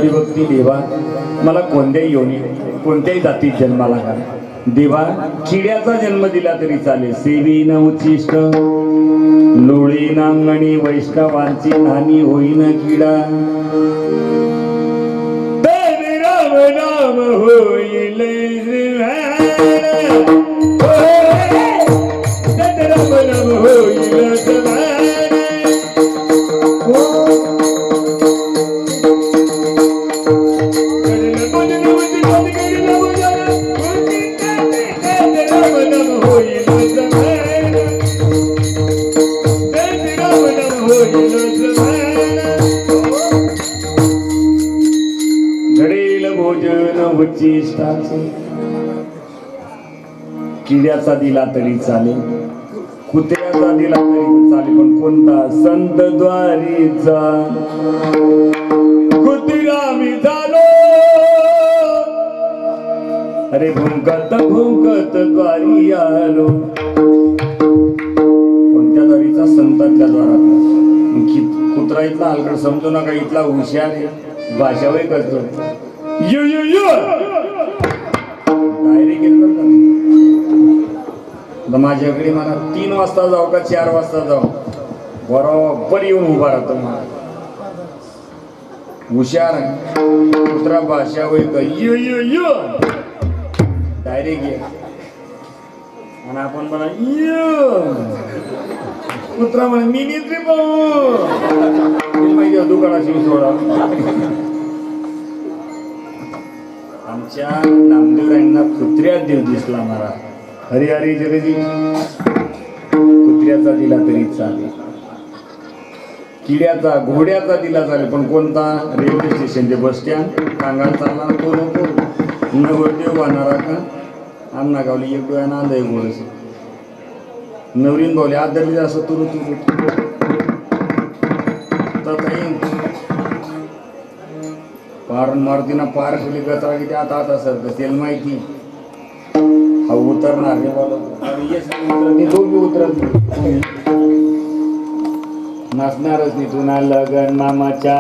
भक्ती देवा मला कोणत्याही योनी कोणत्याही जातीत जन्माला घाल. देवा किड्याचा जन्म दिला तरी चालेल. सेवी न उच्चिष्ट लोळी नांगणी वैष्णवांची नानी होईन किडा. राम नाम होईल राम नाम होईल किड्याचा दिला तरी चालेल, कुत्र्याचा दिला तरी चालेल, पण कोणता? संत द्वारीचा. कुत्रा मी झालो, अरे भुंकत भुंकत द्वारी आलो. कोणत्या द्वारीचा? संतांच्या द्वारात. कुत्रा इथला हलकड समजू नका, इथला हुशार आहे, भाषा वय करतो. यु यु यु डायरेक्ट येतो का माझ्याकडे? मला 3 वाजता जाऊ का 4 वाजता जाऊ? बरोबर येऊन उभा राहतो. मला हुशार आहे कुत्रा, भाषा वय कर. यु यु यु डायरेक्ट ये. आणि आपण म्हणा यु, कुत्रा म्हणे मी नेत्री माहिती दुकानाशी सोडा. आमच्या नामदेवरायांना कुत्र्यात देव दिसला महाराज. हरी हरी जगजी. कुत्र्याचा दिला तरी चालेल, किड्याचा घोड्याचा दिला चालेल, पण कोणता? रेल्वे स्टेशनचे बस स्टँड कांगाल चालणार तो नको. नवरदेव वाहणारा का अण्णा गावली एक डोळ्यानं आंधळी गोळस. नवरीन भावले आदरली असं तुरु तुरु तर काही पार मारुतीना पार केली गचरा की आता आता सर तेल माहिती हा उतरणार रे बाबा. उतरत दोघी उतरत नाचणारच नाही. तुना लगन मामाच्या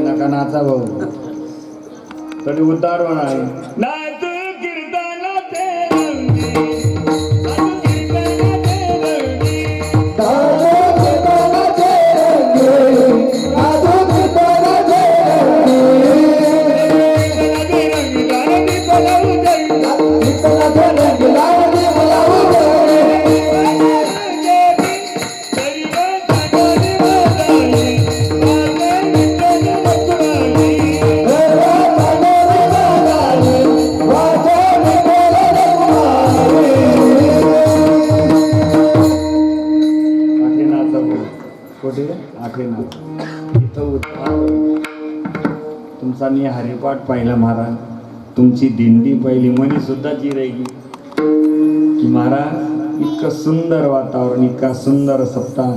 नका नाचा भाऊ, तरी उतार आहे. नाच कीर्तनाचे रंगी, तुमचा मी हरिपाठ पाहिला महाराज, तुमची दिंडी पाहिली, मनी सुद्धा जी राहिली की महाराज इतकं सुंदर वातावरण, इतका सुंदर सप्ताह,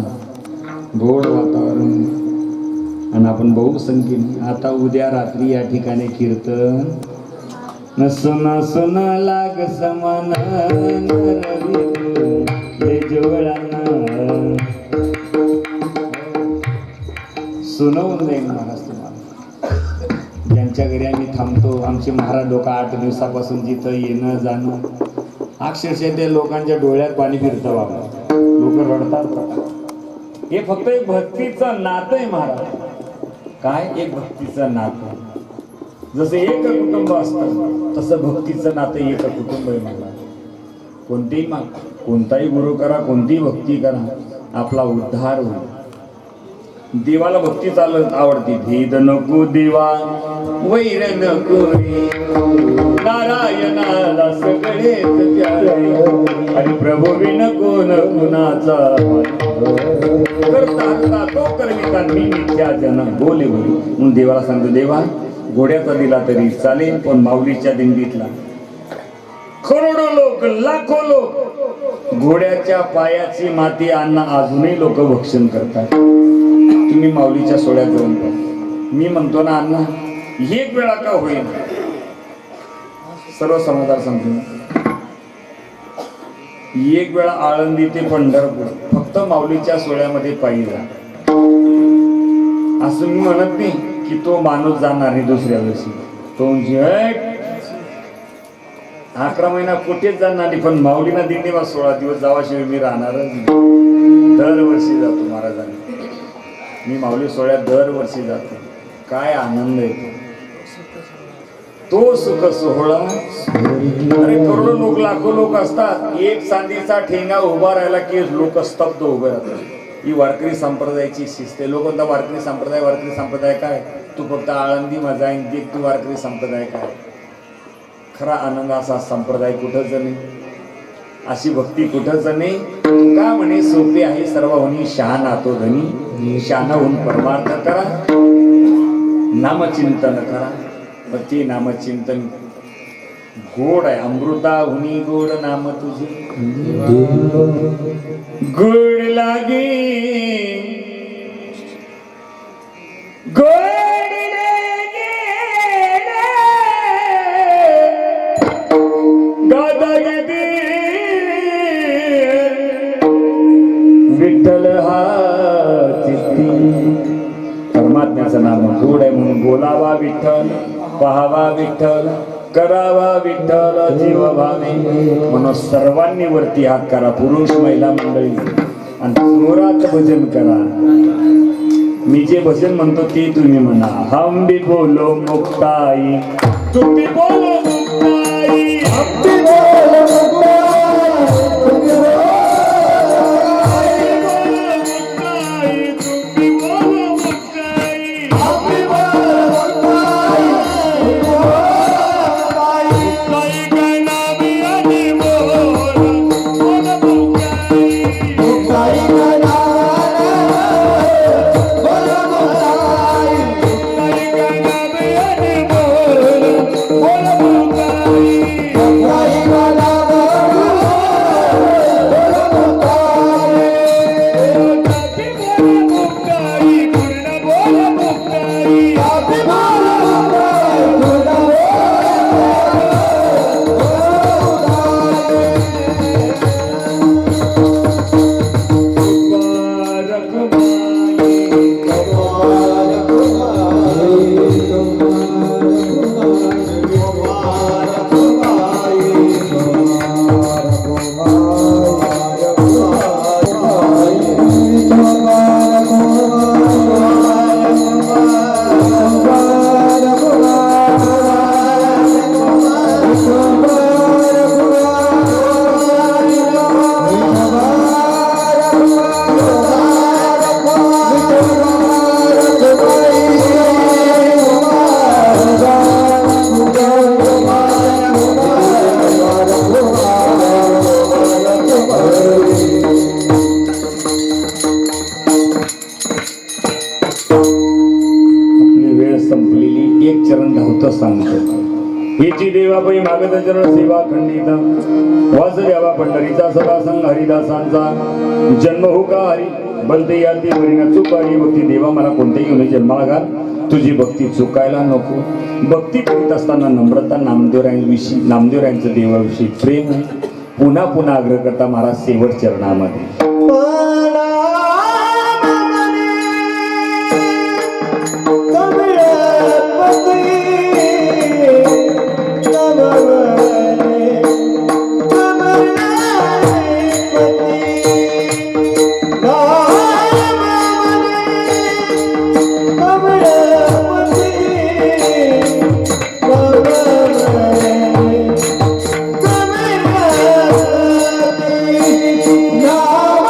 गोड वातावरण, आणि आपण बहुसंख्येने. आता उद्या रात्री या ठिकाणी कीर्तन. न सुना सुना लाग समान सुनवून जाईल महाराज तुम्हाला. ज्यांच्या घरी आम्ही थांबतो, आमचे महाराज लोक 8 दिवसापासून जिथं येणं जाणं, अक्षरशः त्या लोकांच्या डोळ्यात पाणी फिरतं बाबा, लोक रडतात. हे फक्त एक भक्तीचं नातं आहे महाराज. काय? एक भक्तीचं नातं. जसं एक कुटुंब असतं तसं भक्तीचं नातं एक कुटुंब आहे महाराज. कोणताही गुरु करा, कोणतीही भक्ती करा, आपला उद्धार होईल. देवाला भक्ती चालत आवडते. भेद नको देवा वैर नको रे, नारायणाला सगळेच प्यारे, आणि प्रभू विन कोण कुणाचा करता तो करविता मी मिथ्या जन बोले बोले. म्हणून देवाला सांगतो, देवा घोड्याचा दिला तरी चालेल, पण माऊलीच्या दिंडीतला करोडो लोक, लाखो लोक घोड्याच्या पायाची माती अन्न अजूनही लोक भक्षण करतात. तुम्ही माऊलीच्या सोहळ्यात जाऊन पहा. मी म्हणतो ना अण्णा, एक वेळा का होईल सर्व समाधान समजून, एक वेळा आळंदी ते पंढरपूर फक्त माऊलीच्या सोहळ्यामध्ये पाहिजे. असं मी म्हणत नाही की तो माणूस जाणार नाही दुसऱ्या वर्षी, तो 11 महिना कुठेच जाणार नाही, पण माऊलीना दिंडीमा 16 दिवस जावाशिवाय मी राहणारच नाही. दरवर्षी जातो महाराजांनी. मी माऊली सोहळ्यात दरवर्षी जातो. काय आनंद येतो तो सुख सोहळा. अरे करोडो लोक, लाखो लोक असतात, एक चांदीचा ठेंगा उभा राहिला की लोक स्तब्ध उभे राहतात. ही वारकरी संप्रदायाची शिस्त आहे. लोक म्हणतात वारकरी संप्रदाय, वारकरी संप्रदाय काय? तू फक्त आळंदी मजा येईल, तू वारकरी संप्रदाय काय? खरा आनंद असा संप्रदाय कुठंच नाही, अशी भक्ती कुठंच नाही. का म्हणे सोपे आहे सर्व होणी, शहा नातो धनी, शान होऊन परमार्थ करा. नामचिंतन करा. पण ते नामचिंतन गोड आहे. अमृताहुनी गोड नाम तुझे गोड लागे गोड लागे गाता गीती विठ्ठल हा चित्ती. परमात्म्याचं नाम गोड आहे म्हणून बोलावा विठ्ठल, पाहावा विठ्ठल, करावा विठ्ठल जीव भावे. म्हणून सर्वांनी वरती हात करा, पुरुष महिला मंडळी, आणि जोरात भजन करा. मी जे भजन म्हणतो ते तुम्ही म्हणा. हम भी बोलो मुक्ताई, तुम्ही बोलो मुक्ताई, हम भी बोलो मुक्ताई, तुम्ही बोलो मुक्ताई. हम भी बोलो मुक्ताई, मुक्ताई का नाम आणि बोलो मुक्ताई. मुक्ताई का नाम बोलो मुक्ताई, मुक्ताई का नाम आणि बोलो मुक्ताई. मुक्ताई का नाम बोलो मुक्ताई. मुक्ताई पूर्ण बोल मुक्ताई. हम भी बोलो मुक्ताई, पूर्ण आपली वेळ संपलेली. एक चरण धावतं सांगतो. हिची देवाबाई मागदचरण सेवा खंडित वासुदेवा पंढरीचा सदा संग हरिदासांचा जन्म हो का हरी बलते या ती वरीना चुकाली भक्ती. देवा मला कोणत्याही गुन्हे जन्माला घाल, तुझी भक्ती चुकायला नको. भक्ती करीत असताना नम्रता, नामदेवरायांविषयी, नामदेवरायांचं देवाविषयी प्रेम आहे. पुन्हा पुन्हा आग्रह करता महाराज शेवट चरणामध्ये. नाम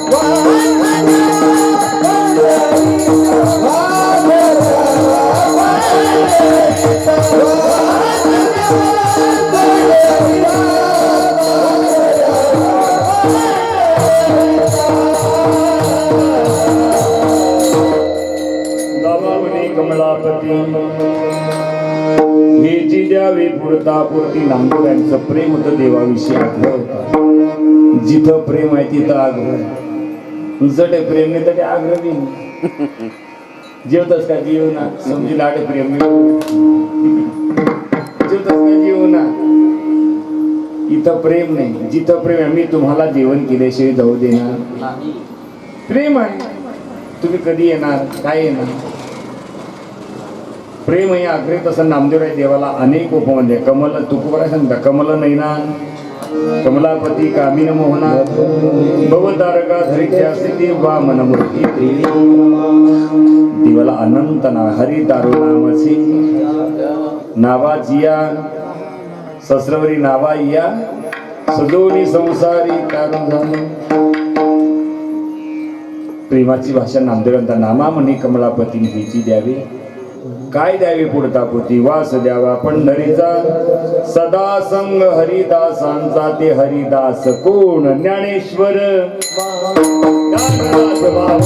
One कमलापती हे जी द्यावे पुरता पुरती नामदेवांचं प्रेम होतं देवाविषयी आग्रह होता. जिथं प्रेम आहे तिथं आग्रह जटे प्रेम नाही तटे आग्रह बी नाही. जेवतस का जीव ना समजी लाटे प्रेम जेवतस का जीव ना. इथं प्रेम नाही. जिथं प्रेम आहे मी तुम्हाला जेवण केल्याशिवाय जाऊ देणार. प्रेम आहे. तुम्ही कधी येणार काय येणार. प्रेम हे आग्रह तसं नामदेवराय देवाला अनेक उपमान द्या. कमल तुकोबरा सांगता कमल नैना कमलापती कामिन मोहना भवतारका धरित्या स्थिती वा मनमूर्ती. देवाला अनंत नाव हरी दारू नामाची नावाजिया सहस्रवरी नावा या सजोनी संसारी तारून झाले. प्रेमाची भाषा नामदेवांचा नामा म्हणे कमलापती हिची द्यावी. काय द्यावे पुढता पोती वास द्यावा पंढरीचा सदा संग हरिदासांचा ते हरिदास कोण ज्ञानेश्वर ज्ञानदास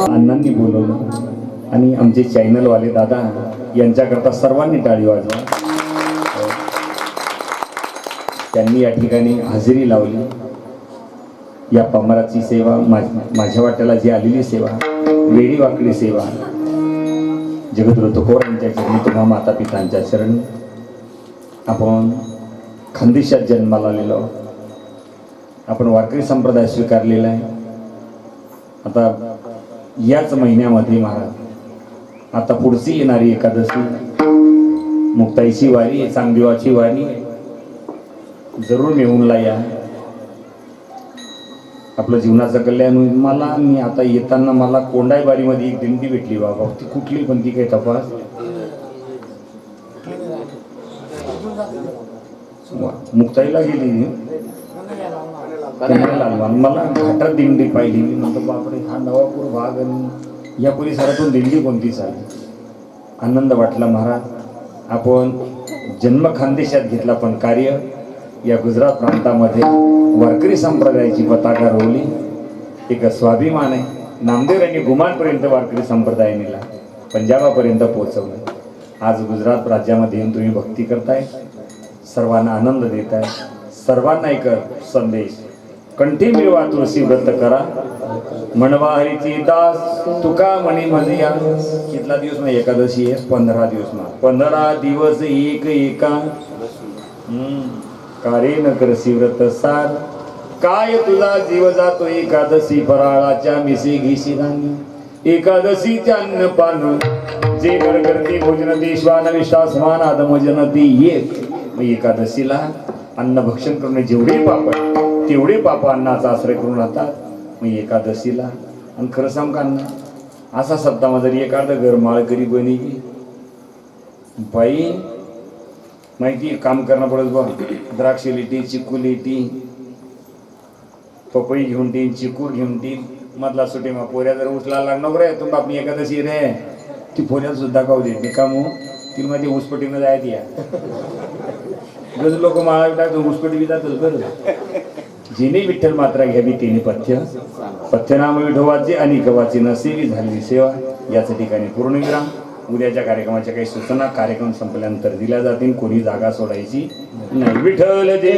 अण्णांनी बोलवलं आणि आमचे चॅनलवाले दादा यांच्याकरता सर्वांनी टाळी वाजवा. त्यांनी या ठिकाणी हजेरी लावली. या पमाराची सेवा माझ्या वाट्याला जी आलेली सेवा वेडी वाकडी सेवा जगद्गुरु तुकोबा यांच्या चरणी तुम्हा माता पितांच्या चरणी आपण खानदेशात जन्माला आलेलो. आपण वारकरी संप्रदाय स्वीकारलेला आहे. आता याच महिन्यामध्ये महाराज आता पुढची येणारी एकादशी मुक्ताईची वारी चांगदेवाची वारी जरूर मिळवूनला या. आपलं जीवनाचं कल्याण होईल. मला मी आता येताना मला कोंडाईबारीमध्ये एक दिंडी भेटली बाबा. ती कुठली पण ती काही तपास मुक्ताईला गेली मला घाटात दिंडी पाहिली. मी म्हणतो बापरे हा नवापूर भाग आणि या परिसरातून दिंडी कोणती चालली. आनंद वाटला महाराज. आपण जन्म खानदेशात घेतला पण कार्य या गुजरात प्रांतामध्ये वारकरी संप्रदायाची पताका रोवली. एक स्वाभिमान आहे. नामदेव यांनी गुमानपर्यंत वारकरी संप्रदाय नेला पंजाबापर्यंत पोहोचवलं. आज गुजरात राज्यामध्ये येऊन तुम्ही भक्ती करताय. सर्वांना आनंद देताय. सर्वांना एक संदेश कंठी मिळवा तुळशी व्रत करा म्हणवा हरीची दास तुका म्हणी म्हणया. कितला दिवस ना एकादशी आहे 15 दिवस ना 15 दिवस एक एका कारे न करसी व्रत सार काय तुझा जीव जातो एकादशी फराळाच्या मिसे घिशी धान्य. एकादशीच्या अन्न पान जे कर करते भोजन देशवान विश्वासमान आदमजनती येत. मग एकादशीला अन्न भक्षण करून जेवढे पाप तेवढे पाप अन्नाचा आश्रय करून राहतात. मग एकादशीला आणि खरं सांग का अण्णा असा शब्दामध्ये जरी एखादं घर माळकरी बनी बाई माहिती काम करणं पडत बघ. द्राक्ष लिटी चिकू लिटी पपई घेऊन टीन चिकूर घेऊन टीन मधला सुटे मग पोऱ्या जर उचला लागणार रे तुम्ही आपली एकादशी रे ती पोऱ्याला सुद्धा खाऊ देत नाही का मग ती मध्ये ऊसपटीनं जायत या गज लोक माळा टाकतो ऊसपटी बी जातच बरं. जिने विठ्ठल मात्रा घ्यावी तिने पथ्य पथ्यनाम विठोबाचे आणि कवाची नसेवी झालेली सेवा. याच ठिकाणी पूर्णविराम. उद्याच्या कार्यक्रमाच्या काही सूचना कार्यक्रम संपल्यानंतर दिल्या जातील. कोणी जागा सोडायची नाही. विठ्ठल दे